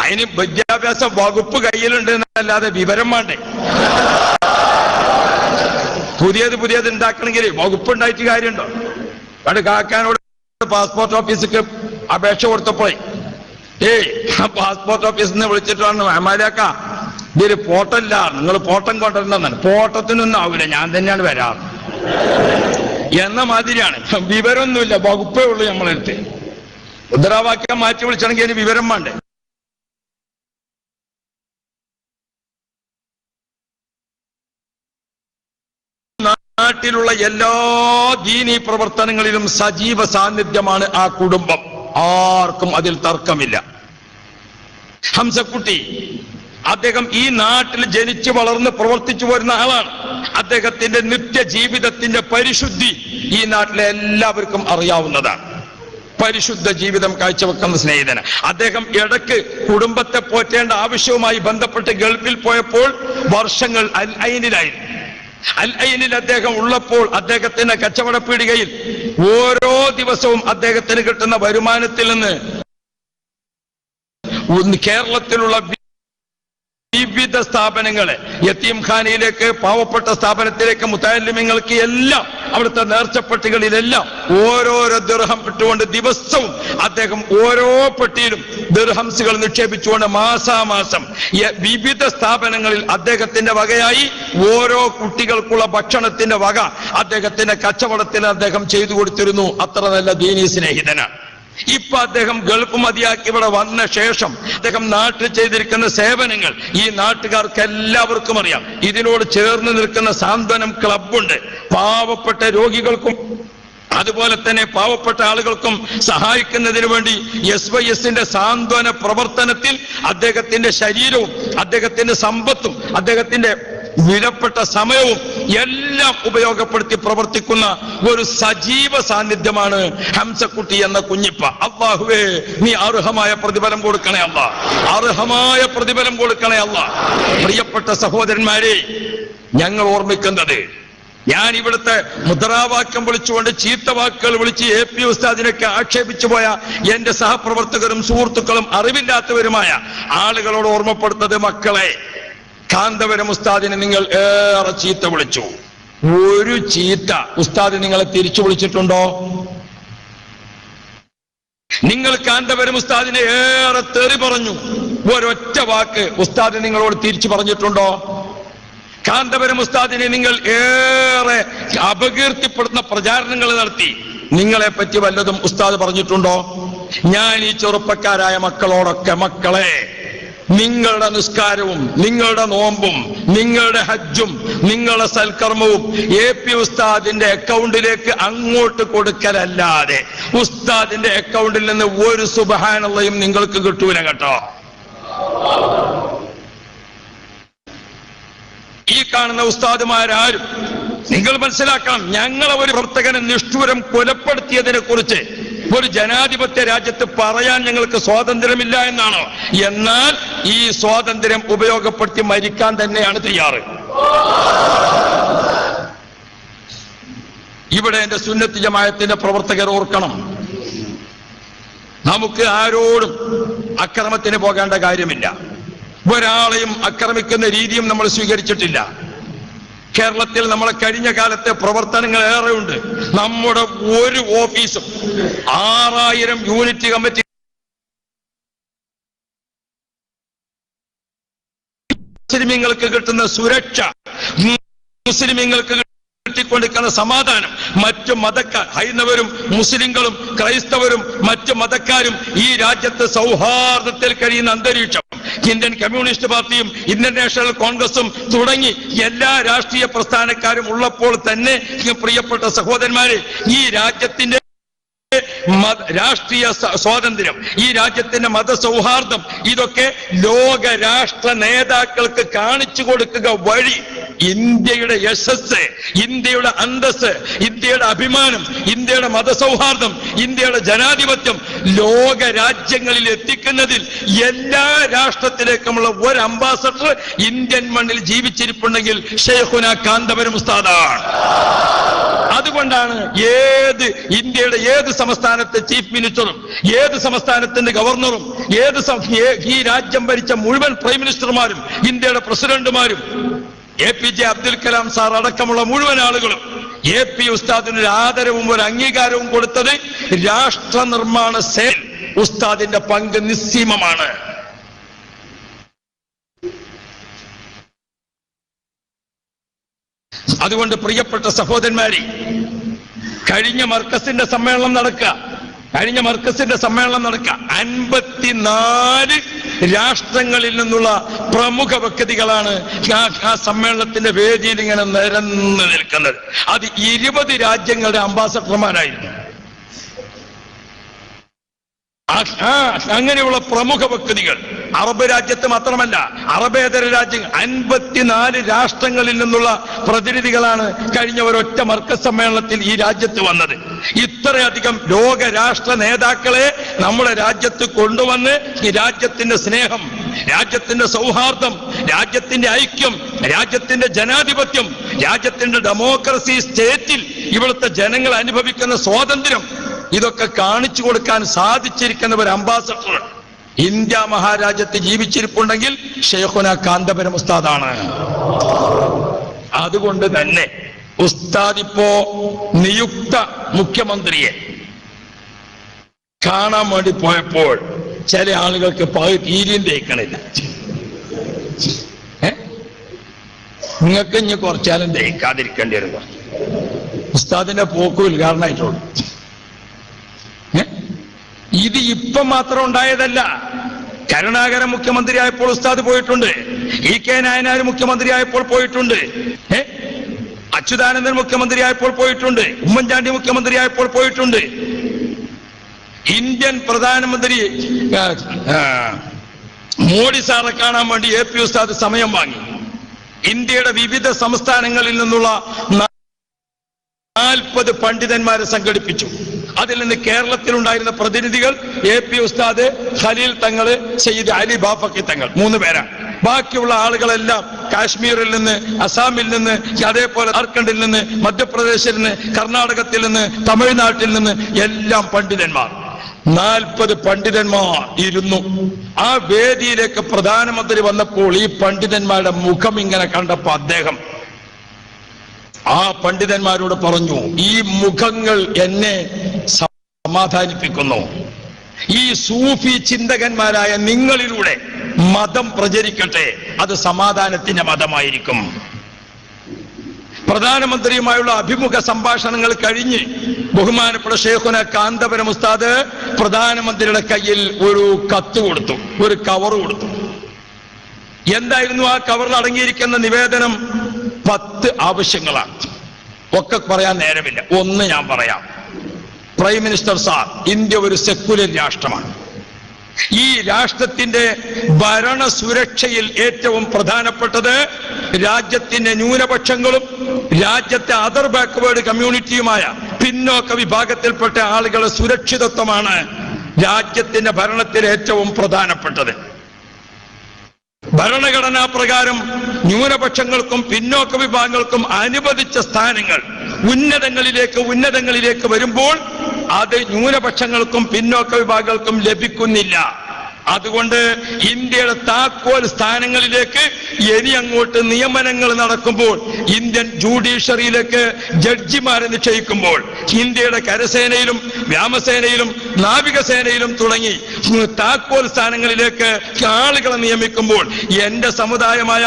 [SPEAKER 1] അതിന് വിദ്യാഭ്യാസ വകുപ്പ് കയ്യിലുണ്ട് എന്നല്ലാതെ വിവരം വേണ്ടേ? പുതിയത് ഉണ്ടാക്കണമെങ്കിൽ വകുപ്പ് ഉണ്ടായിട്ട് കാര്യമുണ്ടോ? അവിടെ കാക്കാനോട് പാസ്പോർട്ട് ഓഫീസിക്ക് അപേക്ഷ കൊടുത്തപ്പോഴേ പാസ്പോർട്ട് ഓഫീസിൽ നിന്ന് വിളിച്ചിട്ടാണ് അമാലിയാക്ക ഇതൊരു പോട്ടല്ല, നിങ്ങൾ പോട്ടം കൊണ്ടുവരണമെന്നാണ്. പോട്ടത്തിനൊന്നും ആവില്ല, ഞാൻ തന്നെയാണ് വരാറ് എന്ന മാതിരിയാണ്. വിവരമൊന്നുമില്ല, വകുപ്പേ ഉള്ളൂ നമ്മളെടുത്ത്. മുദ്രാവാക്യം മാറ്റി വിളിച്ചണമെങ്കിൽ അതിന് വിവരം വേണ്ടേ? നാട്ടിലുള്ള എല്ലാ ദീനീ പ്രവർത്തനങ്ങളിലും സജീവ സാന്നിധ്യമാണ് ആ കുടുംബം. ആർക്കും അതിൽ തർക്കമില്ല. ഹംസക്കുട്ടി അദ്ദേഹം ഈ നാട്ടിൽ ജനിച്ചു വളർന്ന് പ്രവർത്തിച്ചു വരുന്ന ആളാണ്. അദ്ദേഹത്തിന്റെ നിത്യജീവിതത്തിന്റെ പരിശുദ്ധി ഈ നാട്ടിലെ എല്ലാവർക്കും അറിയാവുന്നതാണ്. പരിശുദ്ധ ജീവിതം കാഴ്ചവെക്കുന്ന സ്നേഹിതന്. അദ്ദേഹം ഇടയ്ക്ക് കുടുംബത്തെ പോറ്റേണ്ട ആവശ്യവുമായി ബന്ധപ്പെട്ട് ഗൾഫിൽ പോയപ്പോൾ വർഷങ്ങൾ അൽ ഐനിലായിരുന്നു. അൽ ഐനിൽ അദ്ദേഹം ഉള്ളപ്പോൾ അദ്ദേഹത്തിന്റെ കച്ചവട പീടികയിൽ ഓരോ ദിവസവും അദ്ദേഹത്തിന് കിട്ടുന്ന വരുമാനത്തിൽ നിന്ന് കേരളത്തിലുള്ള വിവിധ സ്ഥാപനങ്ങളെ, യത്തീംഖാനയിലേക്ക്, പാവപ്പെട്ട സ്ഥാപനത്തിലേക്ക്, മുത്തഅല്ലിമീങ്ങൾക്ക് എല്ലാം അവിടുത്തെ നേർച്ചപ്പെട്ടികളിലെല്ലാം ഓരോരോ ദിർഹം ഇട്ടുകൊണ്ട് ദിവസവും അദ്ദേഹം ഓരോ പെട്ടിയിലും ദിർഹംസുകൾ നിക്ഷേപിച്ചുകൊണ്ട് മാസാമാസം വിവിധ സ്ഥാപനങ്ങളിൽ അദ്ദേഹത്തിന്റെ വകയായി ഓരോ കുട്ടികൾക്കുള്ള ഭക്ഷണത്തിന്റെ വക അദ്ദേഹത്തിന്റെ കച്ചവടത്തിന് അദ്ദേഹം ചെയ്തു കൊടുത്തിരുന്നു. അത്ര നല്ല ദീനീ സ്നേഹിതനാണ്. ഇപ്പൊ അദ്ദേഹം ഗൾഫ് മതിയാക്കി ഇവിടെ വന്ന ശേഷം അദ്ദേഹം നാട്ടിൽ ചെയ്തിരിക്കുന്ന സേവനങ്ങൾ ഈ നാട്ടുകാർക്ക് എല്ലാവർക്കും അറിയാം. ഇതിനോട് ചേർന്ന് നിൽക്കുന്ന സാന്ത്വനം ക്ലബുണ്ട്. പാവപ്പെട്ട രോഗികൾക്കും അതുപോലെ തന്നെ പാവപ്പെട്ട ആളുകൾക്കും സഹായിക്കുന്നതിന് വേണ്ടി SYSന്റെ സാന്ത്വന പ്രവർത്തനത്തിൽ അദ്ദേഹത്തിന്റെ ശരീരവും അദ്ദേഹത്തിന്റെ സമ്പത്തും അദ്ദേഹത്തിന്റെ വിലപ്പെട്ട സമയവും എല്ലാം ഉപയോഗപ്പെടുത്തി പ്രവർത്തിക്കുന്ന ഒരു സജീവ സാന്നിധ്യമാണ് ഹംസക്കുട്ടി എന്ന കുഞ്ഞിപ്പ. അല്ലാഹുവേ, നീ അർഹമായ പ്രതിഫലം കൊടുക്കണേ അല്ലാ, അർഹമായ പ്രതിഫലം കൊടുക്കണേ അല്ലാ. പ്രിയപ്പെട്ട സഹോദരന്മാരെ, ഞങ്ങൾ ഓർമ്മിക്കുന്നത്, ഞാൻ ഇവിടുത്തെ മുദ്രാവാക്യം വിളിച്ചുകൊണ്ട് ചീത്ത വാക്കുകൾ വിളിച്ച് AP ഉസ്താദിനൊക്കെ ആക്ഷേപിച്ചു പോയ എന്റെ സഹപ്രവർത്തകരും സുഹൃത്തുക്കളും അറിവില്ലാത്തവരുമായ ആളുകളോട് ഓർമ്മപ്പെടുന്നത്, മക്കളെ, കാന്തപുരം ഉസ്താദിനെ നിങ്ങൾ ഏറെ ചീത്ത വിളിച്ചു. ഒരു ചീത്ത ഉസ്താദ് നിങ്ങളെ തിരിച്ചു വിളിച്ചിട്ടുണ്ടോ? നിങ്ങൾ കാന്തപുരം ഉസ്താദിനെ ഏറെ തെറി പറഞ്ഞു. ഒരൊറ്റ വാക്ക് ഉസ്താദ് നിങ്ങളോട് തിരിച്ചു പറഞ്ഞിട്ടുണ്ടോ? കാന്തപുരം ഉസ്താദിനെ നിങ്ങൾ ഏറെ അപകീർത്തിപ്പെടുന്ന പ്രചാരണങ്ങൾ നടത്തി. നിങ്ങളെ പറ്റി വല്ലതും ഉസ്താദ് പറഞ്ഞിട്ടുണ്ടോ? ഞാൻ ഈ ചെറുപ്പക്കാരായ മക്കളോടൊക്കെ, മക്കളെ, നിങ്ങളുടെ നിസ്കാരവും നിങ്ങളുടെ നോമ്പും നിങ്ങളുടെ ഹജ്ജും നിങ്ങളുടെ സൽക്കർമ്മവും AP ഉസ്താദിന്റെ അക്കൗണ്ടിലേക്ക് അങ്ങോട്ട് കൊടുക്കലല്ലാതെ ഉസ്താദിന്റെ അക്കൗണ്ടിൽ നിന്ന് ഒരു സുബ്ഹാനല്ലാഹും നിങ്ങൾക്ക് കിട്ടൂല കേട്ടോ. ഈ കാണുന്ന ഉസ്താദുമാരാരും നിങ്ങൾ മനസ്സിലാക്കണം, ഞങ്ങളെ ഒരു പ്രവർത്തകനെ നിഷ്ഠൂരം കൊലപ്പെടുത്തിയതിനെ കുറിച്ച് ഒരു ജനാധിപത്യ രാജ്യത്ത് പറയാൻ ഞങ്ങൾക്ക് സ്വാതന്ത്ര്യമില്ല എന്നാണോ? എന്നാൽ ഈ സ്വാതന്ത്ര്യം ഉപയോഗപ്പെടുത്തി മരിക്കാൻ തന്നെയാണ് തയ്യാറ്. ഇവിടെ എന്റെ സുന്നത്ത് ജമാഅത്തിന്റെ പ്രവർത്തകർ ഓർക്കണം, നമുക്ക് ആരോടും അക്രമത്തിന് പോകേണ്ട കാര്യമില്ല. ഒരാളെയും ആക്രമിക്കുന്ന രീതിയും നമ്മൾ സ്വീകരിച്ചിട്ടില്ല. കേരളത്തിൽ നമ്മളെ കഴിഞ്ഞ കാലത്തെ പ്രവർത്തനങ്ങൾ ഏറെയുണ്ട്. നമ്മുടെ ഒരു ഓഫീസും 6000 യൂണിറ്റ് കമ്മിറ്റി മുസ്ലിമീങ്ങൾക്ക് കിട്ടുന്ന സുരക്ഷ, മുസ്ലിമീങ്ങൾക്ക് നേടിക്കൊണ്ടിരിക്കുന്ന സമാധാനം മറ്റു മതക്കാർ, ഹൈന്ദവരും മുസ്ലിങ്ങളും ക്രൈസ്തവരും മറ്റു മതക്കാരും ഈ രാജ്യത്ത് സൗഹാർദ്ദത്തിൽ കഴിയുന്ന അന്തരീക്ഷം ഇന്ത്യൻ കമ്മ്യൂണിസ്റ്റ് പാർട്ടിയും ഇന്ത്യൻ നാഷണൽ കോൺഗ്രസും തുടങ്ങി എല്ലാ രാഷ്ട്രീയ പ്രസ്ഥാനക്കാരും ഉള്ളപ്പോൾ തന്നെ പ്രിയപ്പെട്ട സഹോദരന്മാരെ, ഈ രാജ്യത്തിന്റെ രാഷ്ട്രീയ സ്വാതന്ത്ര്യം, ഈ രാജ്യത്തിന്റെ മതസൗഹാർദ്ദം, ഇതൊക്കെ ലോക രാഷ്ട്ര നേതാക്കൾക്ക് കാണിച്ചു കൊടുക്കുക വഴി ഇന്ത്യയുടെ യശസ്, ഇന്ത്യയുടെ അന്തസ്, ഇന്ത്യയുടെ അഭിമാനം, ഇന്ത്യയുടെ മതസൗഹാർദ്ദം, ഇന്ത്യയുടെ ജനാധിപത്യം ലോക രാജ്യങ്ങളിൽ എത്തിക്കുന്നതിൽ എല്ലാ രാഷ്ട്രത്തിലേക്കുമുള്ള ഒരു അംബാസഡർ ഇന്ത്യൻ മണ്ണിൽ ജീവിച്ചിരിപ്പുണ്ടെങ്കിൽ ഷെയ്ഖുന കാന്തപുരം ഉസ്താദാണ്. അതുകൊണ്ടാണ് ഇന്ത്യയുടെ ഏത് സംസ്ഥാനത്തെ ചീഫ് മിനിസ്റ്ററും, ഏത് സംസ്ഥാനത്തിന്റെ ഗവർണറും, ഈ രാജ്യം ഭരിച്ച മുഴുവൻ പ്രൈം മിനിസ്റ്റർമാരും, ഇന്ത്യയുടെ പ്രസിഡന്റുമാരും, APJ അബ്ദുൽ കലാം സാർ അടക്കമുള്ള മുഴുവൻ ആളുകളും AP ഉസ്താദിന് ഒരു ആദരവും ഒരു അംഗീകാരവും കൊടുത്തത് രാഷ്ട്ര നിർമ്മാണ സേനയിൽ ഉസ്താദിന്റെ പങ്ക് നിസ്സീമമാണ്. അതുകൊണ്ട് പ്രിയപ്പെട്ട സഹോദരന്മാരെ, കഴിഞ്ഞ മർക്കസിന്റെ സമ്മേളനം നടക്കുക 54 രാഷ്ട്രങ്ങളിൽ നിന്നുള്ള പ്രമുഖ വ്യക്തികളാണ് ആ സമ്മേളനത്തിന്റെ വേദിയിൽ ഇങ്ങനെ നിരന്നു നിൽക്കുന്നത്. അത് 20 രാജ്യങ്ങളുടെ അംബാസഡർമാരായിരുന്നു. അങ്ങനെയുള്ള പ്രമുഖ വ്യക്തികൾ അറബ് രാജ്യത്ത് മാത്രമല്ല, അറബേതര രാജ്യങ്ങൾ 54 രാഷ്ട്രങ്ങളിൽ നിന്നുള്ള പ്രതിനിധികളാണ് കഴിഞ്ഞ ഒരൊറ്റ മർക്കസ് സമ്മേളനത്തിൽ ഈ രാജ്യത്ത് വന്നത്. ഇത്രയധികം ലോക രാഷ്ട്ര നേതാക്കളെ നമ്മുടെ രാജ്യത്ത് കൊണ്ടുവന്ന് ഈ രാജ്യത്തിന്റെ സ്നേഹം, രാജ്യത്തിന്റെ സൗഹാർദ്ദം, രാജ്യത്തിന്റെ ഐക്യം, രാജ്യത്തിന്റെ ജനാധിപത്യം, രാജ്യത്തിന്റെ ഡെമോക്രസി സ്റ്റേറ്റിൽ ഇവിടുത്തെ ജനങ്ങൾ അനുഭവിക്കുന്ന സ്വാതന്ത്ര്യം, ഇതൊക്കെ കാണിച്ചു കൊടുക്കാൻ സാധിച്ചിരിക്കുന്ന ഒരു അംബാസഡർ ഇന്ത്യ മഹാരാജ്യത്ത് ജീവിച്ചിരിപ്പുണ്ടെങ്കിൽ ഷെയ്ഖുന കാന്തപുരം ഉസ്താദാണ്. അതുകൊണ്ട് തന്നെ ഉസ്താദ് ഇപ്പോ നിയുക്ത മുഖ്യമന്ത്രിയെ കാണാൻ വേണ്ടി പോയപ്പോൾ ചില ആളുകൾക്ക് തീരെയും തേക്കണില്ല. നിങ്ങൾക്ക് ഇനി കുറച്ചാലും തേക്കാതിരിക്കേണ്ടി വരും. ഉസ്താദിന്റെ പോക്ക് ഉദ്ഘാടനമായിട്ടുള്ളൂ. ഇത് ഇപ്പം മാത്രം ഉണ്ടായതല്ല. കരുണാകരൻ മുഖ്യമന്ത്രിയായപ്പോൾ ഉസ്താദ് പോയിട്ടുണ്ട്, EK നായനാർ മുഖ്യമന്ത്രിയായപ്പോൾ പോയിട്ടുണ്ട്, അച്യുതാനന്ദൻ മുഖ്യമന്ത്രിയായപ്പോൾ പോയിട്ടുണ്ട്, ഉമ്മൻചാണ്ടി മുഖ്യമന്ത്രിയായപ്പോൾ പോയിട്ടുണ്ട്. ഇന്ത്യൻ പ്രധാനമന്ത്രി മോഡി സാറെ കാണാൻ വേണ്ടി AP ഉസ്താദ് സമയം വാങ്ങി. ഇന്ത്യയുടെ വിവിധ സംസ്ഥാനങ്ങളിൽ നിന്നുള്ള 40 പണ്ഡിതന്മാരെ സംഘടിപ്പിച്ചു. അതിൽ നിന്ന് കേരളത്തിലുണ്ടായിരുന്ന പ്രതിനിധികൾ AP ഉസ്താദ്, ഖലീൽ തങ്ങള്, സയ്യിദ് അലി ബാഫക്കി തങ്ങൾ 3 പേരാണ്. ബാക്കിയുള്ള ആളുകളെല്ലാം കാശ്മീരിൽ നിന്ന്, അസാമിൽ നിന്ന്, അതേപോലെ ജാർഖണ്ഡിൽ നിന്ന്, മധ്യപ്രദേശിൽ നിന്ന്, കർണാടകത്തിൽ നിന്ന്, തമിഴ്നാട്ടിൽ നിന്ന് എല്ലാം പണ്ഡിതന്മാർ. 40 പണ്ഡിതന്മാർ ഇരുന്നു. ആ വേദിയിലേക്ക് പ്രധാനമന്ത്രി വന്നപ്പോൾ ഈ പണ്ഡിതന്മാരുടെ മുഖം ഇങ്ങനെ കണ്ടപ്പോ അദ്ദേഹം ആ പണ്ഡിതന്മാരോട് പറഞ്ഞു, ഈ മുഖങ്ങൾ എന്നെ സമാധാനിപ്പിക്കുന്നു. ഈ സൂഫി ചിന്തകന്മാരായ നിങ്ങളിലൂടെ മതം പ്രചരിക്കട്ടെ, അത് സമാധാനത്തിന്റെ മതമായിരിക്കും. പ്രധാനമന്ത്രിയുമായുള്ള അഭിമുഖ സംഭാഷണങ്ങൾ കഴിഞ്ഞ് ബഹുമാനപ്പെട്ട ഷെയ്ഖുന കാന്തപുരം ഉസ്താദ് പ്രധാനമന്ത്രിയുടെ കയ്യിൽ ഒരു കത്ത് കൊടുത്തു, ഒരു കവർ കൊടുത്തു. എന്തായിരുന്നു ആ കവറിൽ അടങ്ങിയിരിക്കുന്ന നിവേദനം? 10 ആവശ്യങ്ങളാണ്. ഒക്കെ പറയാൻ നേരമില്ല, ഒന്ന് ഞാൻ പറയാം. പ്രൈം മിനിസ്റ്റർ സാർ, ഇന്ത്യ ഒരു സെക്യുലർ രാഷ്ട്രമാണ്. ഈ രാഷ്ട്രത്തിന്റെ ഭരണ സുരക്ഷയിൽ ഏറ്റവും പ്രധാനപ്പെട്ടത് രാജ്യത്തിന്റെ ന്യൂനപക്ഷങ്ങളും രാജ്യത്തെ അതർ ബാക്ക്വേർഡ് കമ്മ്യൂണിറ്റിയുമായ പിന്നോക്ക വിഭാഗത്തിൽപ്പെട്ട ആളുകളുടെ സുരക്ഷിതത്വമാണ് രാജ്യത്തിന്റെ ഭരണത്തിൽ ഏറ്റവും പ്രധാനപ്പെട്ടത്. ഭരണഘടനാ പ്രകാരം ന്യൂനപക്ഷങ്ങൾക്കും പിന്നോക്ക വിഭാഗങ്ങൾക്കും അനുവദിച്ച സ്ഥാനങ്ങൾ ഉന്നതങ്ങളിലേക്ക് വരുമ്പോൾ അത് ന്യൂനപക്ഷങ്ങൾക്കും പിന്നോക്ക വിഭാഗങ്ങൾക്കും ലഭിക്കുന്നില്ല. അതുകൊണ്ട് ഇന്ത്യയുടെ താക്കോൽ സ്ഥാനങ്ങളിലേക്ക് ഇനി അങ്ങോട്ട് നിയമനങ്ങൾ നടക്കുമ്പോൾ, ഇന്ത്യൻ ജുഡീഷ്യറിയിലേക്ക് ജഡ്ജിമാരെ നിശ്ചയിക്കുമ്പോൾ, ഇന്ത്യയുടെ കരസേനയിലും വ്യോമസേനയിലും നാവികസേനയിലും തുടങ്ങി താക്കോൽ സ്ഥാനങ്ങളിലേക്ക് ആളുകളെ നിയമിക്കുമ്പോൾ എന്റെ സമുദായമായ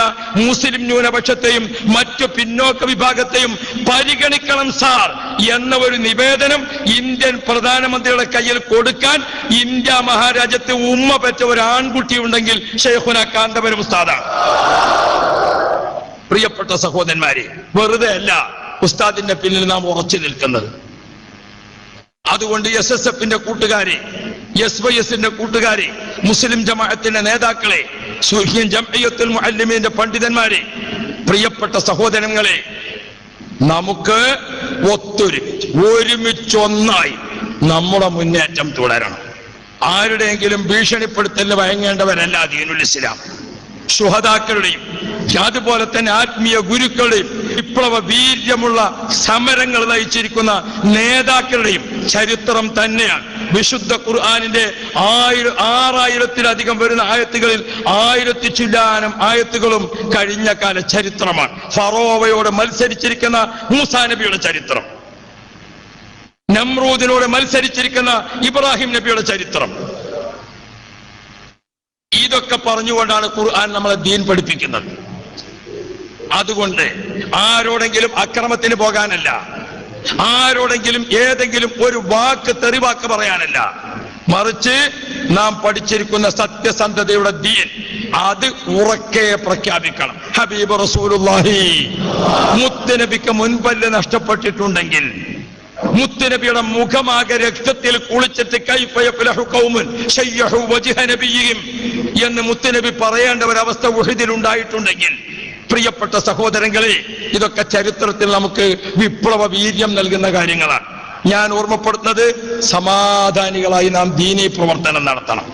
[SPEAKER 1] മുസ്ലിം ന്യൂനപക്ഷത്തെയും മറ്റു പിന്നോക്ക വിഭാഗത്തെയും പരിഗണിക്കണം സാർ എന്ന ഒരു നിവേദനം ഇന്ത്യൻ പ്രധാനമന്ത്രിയുടെ കയ്യിൽ കൊടുക്കാൻ ഇന്ത്യ മഹാരാജ്യത്തെ ഉമ്മ പെറ്റ ഒരു ആൺകുട്ടി ഉണ്ടെങ്കിൽ ശൈഖുന കാന്തപുരം ഉസ്താദാണ്. പ്രിയപ്പെട്ട സഹോദരന്മാരെ, വെറുതെ അല്ല ഉസ്താദിന്റെ പിന്നിൽ നാം ഉറച്ചു നിൽക്കുന്നത്. അതുകൊണ്ട് SSFന്റെ കൂട്ടുകാരെ, SYSന്റെ കൂട്ടുകാരെ, മുസ്ലിം ജമാഅത്തിന്റെ നേതാക്കളെ, സുഹ്യൻ ജംഇയ്യത്തുൽ മുഅല്ലിമീന്റെ പണ്ഡിതന്മാരെ, പ്രിയപ്പെട്ട സഹോദരങ്ങളെ, നമുക്ക് ഒരുമിച്ചൊന്നായി നമ്മുടെ മുന്നേറ്റം തുടരണം. ആരുടെയെങ്കിലും ഭീഷണിപ്പെടുത്തലിന് വഴങ്ങേണ്ടവരല്ല ദീനുൽ ഇസ്ലാം. ശുഹദാക്കളുടെയും അതുപോലെ തന്നെ ആത്മീയ ഗുരുക്കളുടെയും വിപ്ലവ വീര്യമുള്ള സമരങ്ങൾ നയിച്ചിരിക്കുന്ന നേതാക്കളുടെയും ചരിത്രം തന്നെയാണ്. വിശുദ്ധ ഖുർആനിന്റെ 6000-ത്തിലധികം വരുന്ന ആയത്തുകളിൽ 1000 ചില്ലാനം ആയത്തുകളും കഴിഞ്ഞ കാല ചരിത്രമാണ്. ഫറോവയോട് മത്സരിച്ചിരിക്കുന്ന മൂസാ നബിയുടെ ചരിത്രം, നമ്രൂദിനോട് മത്സരിച്ചിരിക്കുന്ന ഇബ്രാഹിം നബിയുടെ ചരിത്രം, ഇതൊക്കെ പറഞ്ഞുകൊണ്ടാണ് ഖുർആൻ നമ്മളെ ദീൻ പഠിപ്പിക്കുന്നത്. അതുകൊണ്ട് ആരോടെങ്കിലും അക്രമത്തിന് പോകാനല്ല, ആരോടെങ്കിലും ഏതെങ്കിലും ഒരു വാക്ക് തെറിവാക്ക് പറയാനല്ല, മറിച്ച് നാം പഠിച്ചിരിക്കുന്ന സത്യസന്ധതയുടെ ദീൻ അത് ഉറക്കെ പ്രഖ്യാപിക്കണം. ഹബീബ് റസൂലുള്ളാഹി മുത്തുനബിക്ക് മുൻപല്ല് നഷ്ടപ്പെട്ടിട്ടുണ്ടെങ്കിൽ, മുത്തുനബിയുടെ മുഖമാകെ രക്തത്തിൽ കുളിച്ചിട്ട് കൈഫ യഫ്ലഹു ഖൗമുൻ ശയ്യഹു വജ്ഹ നബിയിഹിം എന്ന് മുത്തുനബി പറയേണ്ട ഒരവസ്ഥ ഉഹദിൽ ഉണ്ടായിട്ടുണ്ടെങ്കിൽ, പ്രിയപ്പെട്ട സഹോദരങ്ങളെ, ഇതൊക്കെ ചരിത്രത്തിൽ നമുക്ക് വിപ്ലവ വീര്യം നൽകുന്ന കാര്യങ്ങളാണ്. ഞാൻ ഓർമ്മപ്പെടുത്തുന്നത്, സമാധാനികളായി നാം ദീനീ പ്രവർത്തനം നടത്തണം.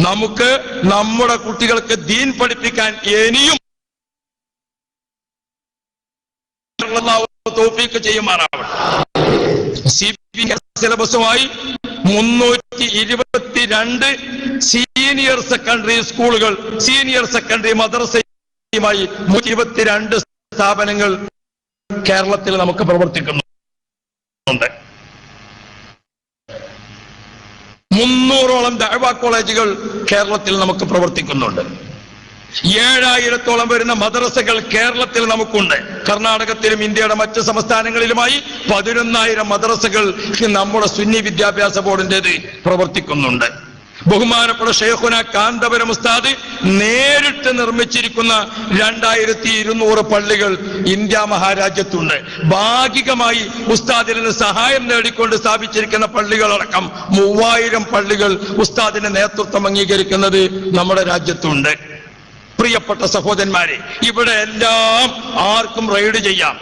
[SPEAKER 1] നമുക്ക് നമ്മുടെ കുട്ടികൾക്ക് ദീൻ പഠിപ്പിക്കാൻ ഇനിയും തൗഫീഖ് ചെയ്യുമാറാവട്ടെ. സിലബസുമായി 322 സീനിയർ സെക്കൻഡറി സ്കൂളുകൾ, സീനിയർ സെക്കൻഡറി മദ്രസയുമായി 122 സ്ഥാപനങ്ങൾ കേരളത്തിൽ നമുക്ക് പ്രവർത്തിക്കുന്നുണ്ട്. 300ഓളം ദഅ്വാ കോളേജുകൾ കേരളത്തിൽ നമുക്ക് പ്രവർത്തിക്കുന്നുണ്ട്. 7000-ഓളം വരുന്ന മദ്രസകൾ കേരളത്തിൽ നമുക്കുണ്ട്. കർണാടകത്തിലും ഇന്ത്യയുടെ മറ്റ് സംസ്ഥാനങ്ങളിലുമായി 11,000 മദ്രസകൾ നമ്മുടെ സുന്നി വിദ്യാഭ്യാസ ബോർഡിൻ്റെത് പ്രവർത്തിക്കുന്നുണ്ട്. ബഹുമാനപ്പെട്ട ശൈഖുന കാന്തപുരം ഉസ്താദ് നേരിട്ട് നിർമ്മിച്ചിരിക്കുന്ന 2200 പള്ളികൾ ഇന്ത്യ മഹാരാജ്യത്തുണ്ട്. ഭാഗികമായി ഉസ്താദിൽ നിന്ന് സഹായം നേടിക്കൊണ്ട് സ്ഥാപിച്ചിരിക്കുന്ന പള്ളികളടക്കം 3000 പള്ളികൾ ഉസ്താദിന്റെ നേതൃത്വം അംഗീകരിക്കുന്നത് നമ്മുടെ രാജ്യത്തുണ്ട്. പ്രിയപ്പെട്ട സഹോദരന്മാരെ, ഇവിടെ എല്ലാം ആർക്കും റെയ്ഡ് ചെയ്യാം,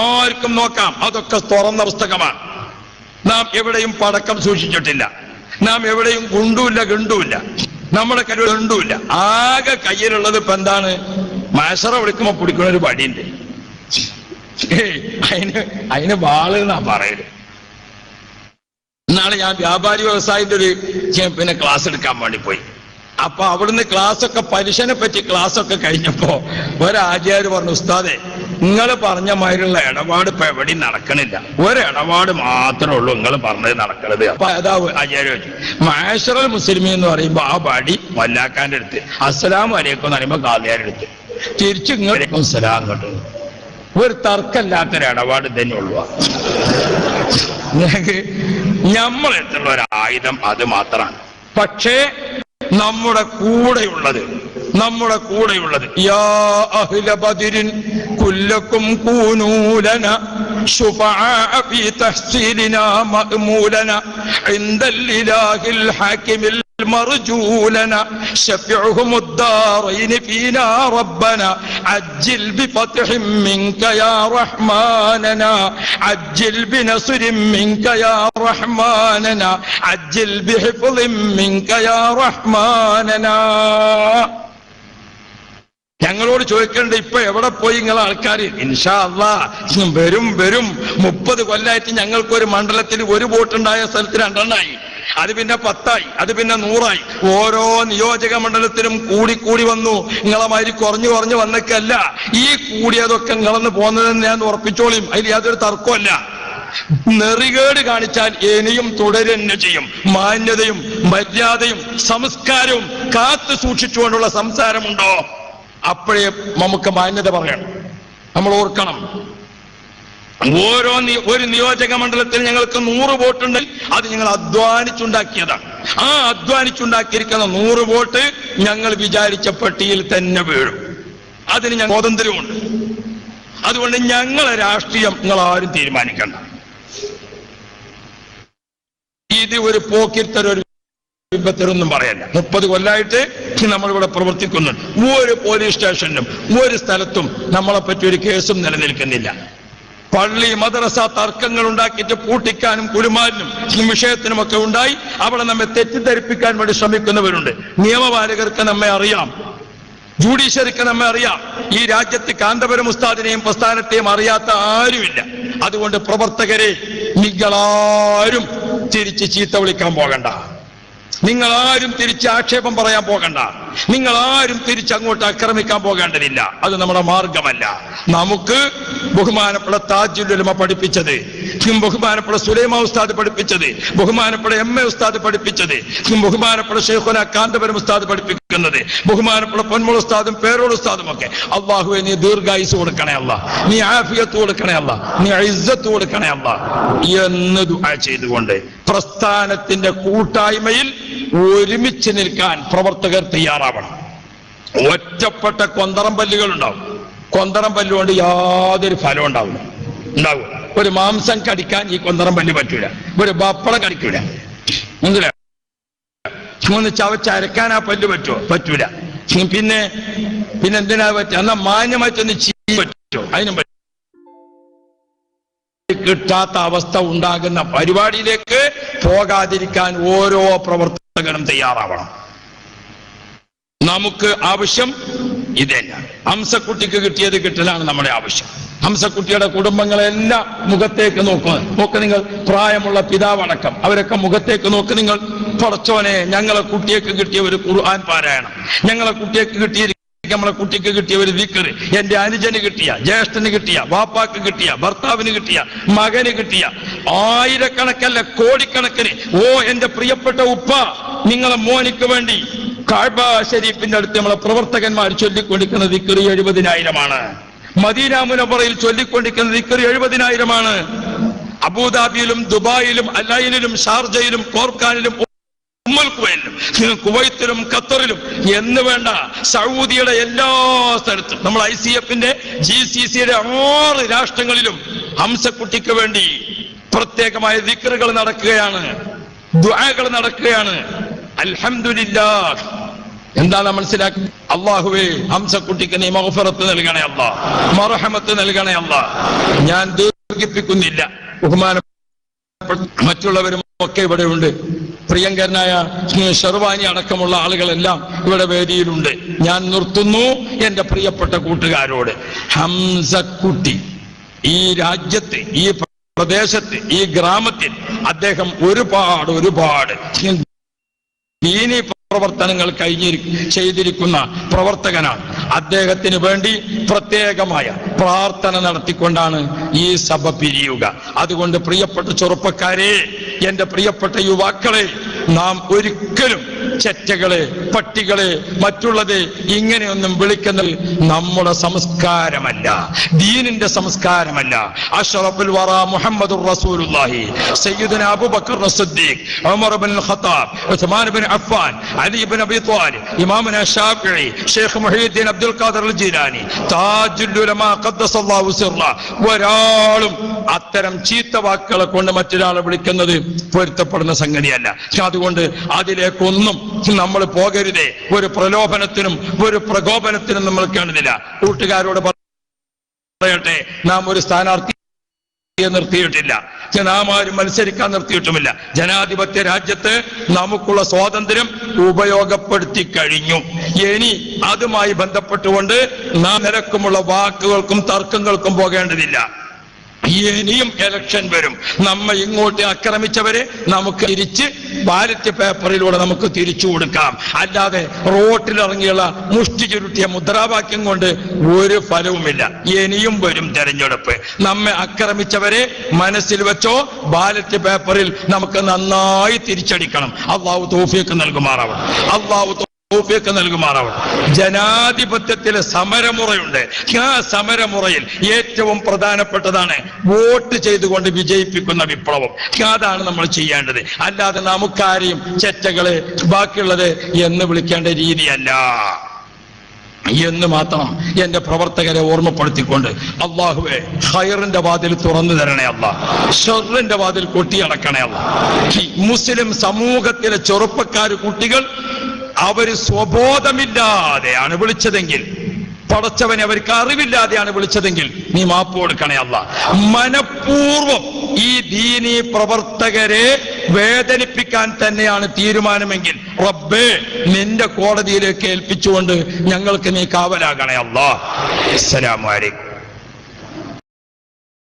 [SPEAKER 1] ആർക്കും നോക്കാം. അതൊക്കെ തുറന്ന പുസ്തകമാണ്. നാം എവിടെയും പടക്കം സൂക്ഷിച്ചിട്ടില്ല, നാം എവിടെയും ഗുണ്ടുമില്ല, നമ്മുടെ കയ്യിൽ ഗുണ്ടുമില്ല. ആകെ കയ്യിലുള്ളത് ഇപ്പൊ എന്താണ്? മാഷറ വിളിക്കുമ്പോ പിടിക്കുന്ന ഒരു വടിയുണ്ട്. അതിന് വാള് എന്നാ പറയല്. ഇന്നാള് ഞാൻ വ്യാപാരി വ്യവസായത്തിന്റെ ഒരു ക്ലാസ് എടുക്കാൻ വേണ്ടി പോയി. അപ്പൊ അവിടുന്ന് ക്ലാസ്സൊക്കെ പലിശനെ പറ്റി ക്ലാസ്സൊക്കെ കഴിഞ്ഞപ്പോ ഒരാചാര്യ പറഞ്ഞു, ഉസ്താദെ നിങ്ങൾ പറഞ്ഞ മാതിരിയുള്ള ഇടപാട് ഇപ്പൊ എവിടെയും നടക്കണില്ല, ഒരിടപാട് മാത്രമേ ഉള്ളൂ നിങ്ങൾ പറഞ്ഞത് നടക്കണത്. അപ്പൊ അതാ ആചാര്യ ചോദിച്ചു, മാഷറൽ മുസ്ലിമി എന്ന് പറയുമ്പോ ആ പാടി വല്ലാക്കാന്റെ അടുത്ത്, അസ്സലാമു അലൈക്കും എന്ന് പറയുമ്പോ കാലിയാരുടെ അടുത്ത്, തിരിച്ചു ഇങ്ങോട്ടേക്കും സലാം അങ്ങോട്ട്. ഒരു തർക്കമില്ലാത്തൊരു ഇടപാട് തന്നെ ഉള്ളു. നമ്മളെടുത്തുള്ള ഒരു ആയുധം അത് മാത്രമാണ്. പക്ഷേ നമ്മുടെ കൂടെയുള്ളത് യാ അഹ്ല ബദരിൻ കുല്ലക്കും കൂനൂ ലനാ ശുഫആഅ ഫീ തഹ്സീലിനാ മഅ്മൂലന ഇൻദൽ ഇലാഹിൽ ഹാകിമിൽ مرجولنا شفعهم الدارين فينا ربنا عجل بفتح منك يا رحماننا عجل بنصر منك يا رحماننا عجل بحفظ منك يا رحماننا. ഞങ്ങളോട് ചോദിക്കേണ്ട ഇപ്പൊ എവിടെ പോയി നിങ്ങളെ ആൾക്കാർ? ഇൻഷാ അല്ലാഹ് വരും. 30 കൊല്ലമായിട്ട് ഞങ്ങൾക്കൊരു മണ്ഡലത്തിൽ ഒരു വോട്ടുണ്ടായ സ്ഥലത്ത് 2 എണ്ണമായി. അത് പിന്നെ 10 അത് പിന്നെ 100 ഓരോ നിയോജക മണ്ഡലത്തിലും കൂടി വന്നു. നിങ്ങളെ മാതിരി കുറഞ്ഞു വന്നേക്കല്ല. ഈ കൂടിയതൊക്കെ നിങ്ങളെന്ന് പോകുന്നതെന്ന് ഞാൻ ഉറപ്പിച്ചോളിയും. അതിൽ യാതൊരു തർക്കമല്ല. നെറികേട് കാണിച്ചാൽ ഇനിയും തുടരുന്ന ചെയ്യും. മാന്യതയും മര്യാദയും സംസ്കാരവും കാത്തു സൂക്ഷിച്ചുകൊണ്ടുള്ള സംസാരമുണ്ടോ അപ്പോഴേ നമുക്ക് മാന്യത പറയണം. നമ്മൾ ഓർക്കണം, ഒരു നിയോജക മണ്ഡലത്തിൽ ഞങ്ങൾക്ക് 100 വോട്ടുണ്ട്. അത് ഞങ്ങൾ അധ്വാനിച്ചുണ്ടാക്കിയതാണ്. ആ അധ്വാനിച്ചുണ്ടാക്കിയിരിക്കുന്ന 100 വോട്ട് ഞങ്ങൾ വിചാരിച്ച പെട്ടിയിൽ തന്നെ വീഴും. അതിന് ഞങ്ങൾ സ്വാതന്ത്ര്യമുണ്ട്. അതുകൊണ്ട് ഞങ്ങളെ രാഷ്ട്രീയം നിങ്ങൾ ആരും തീരുമാനിക്കണ്ട. ഇത് ഒരു പോക്കിത്തരൊരു വിപത്തരൊന്നും പറയല്ല. 30 കൊല്ലമായിട്ട് നമ്മളിവിടെ പ്രവർത്തിക്കുന്നുണ്ട്. ഒരു പോലീസ് സ്റ്റേഷനിലും ഒരു സ്ഥലത്തും നമ്മളെ പറ്റി ഒരു കേസും നിലനിൽക്കുന്നില്ല. പള്ളി മദ്രസ തർക്കങ്ങൾ ഉണ്ടാക്കിയിട്ട് പൂട്ടിക്കാനും കുലുമാലിനും വിഷയത്തിനുമൊക്കെ ഉണ്ടായി അവിടെ നമ്മെ തെറ്റിദ്ധരിപ്പിക്കാൻ വേണ്ടി ശ്രമിക്കുന്നവരുണ്ട്. നിയമപാലകർക്ക് നമ്മെ അറിയാം, ജുഡീഷ്യറിക്ക് നമ്മെ അറിയാം. ഈ രാജ്യത്ത് കാന്തപുരം ഉസ്താദിനെയും പ്രസ്ഥാനത്തെയും അറിയാത്ത ആരുമില്ല. അതുകൊണ്ട് പ്രവർത്തകരെ നിങ്ങളാരും തിരിച്ച് ചീത്ത വിളിക്കാൻ പോകണ്ട. നിങ്ങളാരും തിരിച്ച് ആക്ഷേപം പറയാൻ പോകണ്ട. നിങ്ങളാരും തിരിച്ചങ്ങോട്ട് ആക്രമിക്കാൻ പോകേണ്ടതില്ല. അത് നമ്മുടെ മാർഗമല്ല. നമുക്ക് ബഹുമാനപ്പെട്ട താജുൽ ഉലമ പഠിപ്പിച്ചത്, ബഹുമാനപ്പെട്ട സുലൈമാൻ ഉസ്താദ് പഠിപ്പിച്ചത്, ബഹുമാനപ്പെട്ട എം.എ. ഉസ്താദ് പഠിപ്പിച്ചത്, ബഹുമാനപ്പെട്ട ശൈഖുന കാന്തപുരം ഉസ്താദ് പഠിപ്പിക്കുന്നത്, ബഹുമാനപ്പെട്ട പൊന്മുള ഉസ്താദും പേരോട് ഉസ്താദും ഒക്കെ, അല്ലാഹുവേ നീ ദീർഘായുസ് കൊടുക്കണേ അല്ല, നീ ആഫിയത്ത് കൊടുക്കണേ അല്ല, നീ ഇസ്സത്ത് കൊടുക്കണേ അല്ല എന്ന് ദുആ ചെയ്തുകൊണ്ട് പ്രസ്ഥാനത്തിന്റെ കൂട്ടായ്മയിൽ ഒരുമിച്ച് നിൽക്കാൻ പ്രവർത്തകർ തയ്യാറാവണം. ഒറ്റപ്പെട്ട കൊന്തറം പല്ലുകൾ ഉണ്ടാവും. കൊന്തറം പല്ലുകൊണ്ട് യാതൊരു ഫലം ഉണ്ടാവില്ല. ഒരു മാംസം കടിക്കാൻ ഈ കൊന്തറം പല്ല് പറ്റൂല. ഒരു ബപ്പളം കടിക്കൂല. ഒന്ന് ചവച്ചരക്കാൻ ആ പല്ല് പറ്റൂല. പിന്നെ എന്തിനാ പറ്റുക? എന്നാ മാന്യമായിട്ടൊന്ന് ചെയ്യാൻ പറ്റുമോ? അതിനും കിട്ടാത്ത അവസ്ഥ ഉണ്ടാകുന്ന പരിപാടിയിലേക്ക് പോകാതിരിക്കാൻ ഓരോ പ്രവർത്തകനും തയ്യാറാവണം. നമുക്ക് ആവശ്യം ഇതല്ല. ഹംസക്കുട്ടിക്ക് കിട്ടിയത് കിട്ടലാണ് നമ്മുടെ ആവശ്യം. ഹംസക്കുട്ടിയുടെ കുടുംബങ്ങളെല്ലാം മുഖത്തേക്ക് നോക്ക് നിങ്ങൾ, പ്രായമുള്ള പിതാവടക്കം അവരൊക്കെ മുഖത്തേക്ക് നോക്ക് നിങ്ങൾ. പടച്ചോനെ, ഞങ്ങളെ കുട്ടിയേക്ക് കിട്ടിയ ഒരു ഖുർആൻ പാരായണം, ഞങ്ങളെ കുട്ടിയേക്ക് കിട്ടിയ നമ്മളെ കുട്ടിക്ക് കിട്ടിയ ഒരു ദിക്ർ, എന്റെ അനുജന് കിട്ടിയ, ജ്യേഷ്ഠന് കിട്ടിയ, വാപ്പാക്ക് കിട്ടിയ, ഭർത്താവിന് കിട്ടിയ, മകന് കിട്ടിയ, ആയിരക്കണക്കല്ല കോടിക്കണക്കിന്. ഓ എന്റെ പ്രിയപ്പെട്ട ഉപ്പ, നിങ്ങളെ മോനിക്ക് വേണ്ടി കഅബ ശരീഫിന്റെ അടുത്ത് നമ്മളെ പ്രവർത്തകന്മാർ ചൊല്ലിക്കൊണ്ടിരിക്കുന്ന ദിക്ർ 70,000 മദീന മുനവ്വറയിൽ ചൊല്ലിക്കൊണ്ടിരിക്കുന്ന ദിക്ർ 70,000. അബൂദാബിയിലും ദുബായിലും അലൈനിലും ഷാർജയിലും കോർക്കാനിലും കുവൈത്തിലും ഖത്തറിലും എന്ന് വേണ്ട സൗദിയുടെ എല്ലാ സ്ഥലത്തും, നമ്മൾ ICFന്റെ GCCയുടെ 6 രാഷ്ട്രങ്ങളിലും ഹംസക്കുട്ടിക്ക് വേണ്ടി പ്രത്യേകമായ ദിക്റുകൾ നടക്കുകയാണ്, ദുആകൾ നടക്കുകയാണ്. അൽഹംദുലില്ലാഹ്. എന്താണ് മനസ്സിലാക്കുന്നത്? അല്ലാഹുവേ, ഹംസക്കുട്ടിക്ക് നീ മഗ്ഫിറത്ത് നൽകണേ അല്ലാ, മർഹമത്ത് നൽകണേ അല്ലാ. ഞാൻ ദീർഘിപ്പിക്കുന്നില്ല. ബഹുമാനപ്പെട്ട മറ്റുള്ളവരും ഒക്കെ ഇവിടെ ഉണ്ട്. പ്രിയങ്കരനായ ഷെർവാനി അടക്കമുള്ള ആളുകളെല്ലാം ഇവിടെ വേദിയിലുണ്ട്. ഞാൻ നിർത്തുന്നു. എന്റെ പ്രിയപ്പെട്ട കൂട്ടുകാരോട്, ഹംസക്കുട്ടി ഈ രാജ്യത്ത്, ഈ പ്രദേശത്ത്, ഈ ഗ്രാമത്തിൽ അദ്ദേഹം ഒരുപാട് ദീനീ പ്രവർത്തനങ്ങൾ ചെയ്തിരിക്കുന്ന പ്രവർത്തകനാണ്. അദ്ദേഹത്തിന് വേണ്ടി പ്രത്യേകമായ പ്രാർത്ഥന നടത്തിക്കൊണ്ടാണ് ഈ സഭ പിരിയുക. അതുകൊണ്ട് പ്രിയപ്പെട്ട ചെറുപ്പക്കാരെ, എന്റെ പ്രിയപ്പെട്ട യുവാക്കളെ, നാം ഒരിക്കലും ചെറ്റകളെ, പട്ടികളെ, മറ്റുള്ളത് ഇങ്ങനെയൊന്നും വിളിക്കുന്നത് നമ്മുടെ സംസ്കാരമല്ല, ദീനിന്റെ സംസ്കാരമല്ല. അഷ്റഫുൽ വറ മുഹമ്മദുർ റസൂലുള്ളാഹി സയ്യിദുന അബൂബക്കർ സിദ്ദീഖ്, ഉമർ ഇബ്നുൽ ഖത്താബ്, ഉസ്മാൻ ഇബ്നു അഫ്ഫാൻ, അലി ഇബ്നു അബി ത്വാലിബ്, ഇമാമുന ശാഫിഈ, ഷെയ്ഖ് മുഹീദ്ദീൻ അബ്ദുൽ ഖാദിർ അൽ ജീലാനി, താജുൽ ഉലമ ഖദ്ദസല്ലാഹു സിർറ. ഒരാളും അത്തരം ചീത്ത വാക്കുകളെ കൊണ്ട് മറ്റൊരാളെ വിളിക്കുന്നത് പൊരുത്തപ്പെടുന്ന സംഗതിയല്ല. അതുകൊണ്ട് അതിലേക്കൊന്നും നമ്മൾ പോകരുതേ. ഒരു പ്രലോഭനത്തിനും ഒരു പ്രകോപനത്തിനും നമ്മൾ കാണുന്നില്ല. കൂട്ടുകാരോട് പറയട്ടെ, നാം ഒരു സ്ഥാനാർത്ഥിയെ നിർത്തിയിട്ടില്ല, നാം ആരും മത്സരിക്കാൻ നിർത്തിയിട്ടുമില്ല. ജനാധിപത്യ രാജ്യത്ത് നമുക്കുള്ള സ്വാതന്ത്ര്യം ഉപയോഗപ്പെടുത്തി കഴിഞ്ഞു. ഇനി അതുമായി ബന്ധപ്പെട്ടുകൊണ്ട് നാം നിരക്കുമുള്ള വാക്കുകൾക്കും തർക്കങ്ങൾക്കും പോകേണ്ടതില്ല. ഇനിയും ഇലക്ഷൻ വരും. നമ്മ ഇങ്ങോട്ട് ആക്രമിച്ചവരെ നമുക്ക് തിരിച്ച് ബാലറ്റ് പേപ്പറിലൂടെ നമുക്ക് തിരിച്ചു കൊടുക്കാം. അല്ലാതെ റോട്ടിലിറങ്ങിയുള്ള മുഷ്ടി ചുരുട്ടിയ മുദ്രാവാക്യം കൊണ്ട് ഒരു ഫലവുമില്ല. ഇനിയും വരും തെരഞ്ഞെടുപ്പ്. നമ്മെ ആക്രമിച്ചവരെ മനസ്സിൽ വെച്ചോ, ബാലറ്റ് പേപ്പറിൽ നമുക്ക് നന്നായി തിരിച്ചടിക്കണം. അള്ളാഹു തൗഫീഖ് നൽകുമാറാവണം. അള്ളാഹു തൗഫീഖ് നൽകുമാറാവണം. ജനാധിപത്യത്തിലെ സമരമുറയുണ്ട്. ആ സമരമുറയിൽ ഏറ്റവും പ്രധാനപ്പെട്ടതാണ് വോട്ട് ചെയ്തുകൊണ്ട് വിജയിപ്പിക്കുന്ന വിപ്ലവം. അതാണ് നമ്മൾ ചെയ്യേണ്ടത്. അല്ലാതെ നമുക്കാരെയും ചെറ്റകള് ബാക്കിയുള്ളത് എന്ന് വിളിക്കേണ്ട രീതിയല്ല എന്ന് മാത്രം എന്റെ പ്രവർത്തകരെ ഓർമ്മപ്പെടുത്തിക്കൊണ്ട്, അള്ളാഹുവേ, ഖൈറിന്റെ വാതിൽ തുറന്നു തരണേ അല്ലാ, ഷർറിന്റെ വാതിൽ കൊട്ടിയടക്കണേ അല്ലാ. മുസ്ലിം സമൂഹത്തിലെ ചെറുപ്പക്കാര് കുട്ടികൾ അവര് സ്വബോധമില്ലാതെയാണ് വിളിച്ചതെങ്കിൽ, പടച്ചവനെ അവർക്ക് അറിവില്ലാതെയാണ് വിളിച്ചതെങ്കിൽ നീ മാപ്പ് കൊടുക്കണേ അല്ലാ. മനഃപൂർവം ഈ ദീനീ പ്രവർത്തകരെ വേദനിപ്പിക്കാൻ തന്നെയാണ് തീരുമാനമെങ്കിൽ റബ്ബേ, നിന്റെ കോടതിയിലേക്ക് ഏൽപ്പിച്ചുകൊണ്ട് ഞങ്ങൾക്ക് നീ കാവലാകണേ അല്ലാ. അസ്സലാമു അലൈക്കും.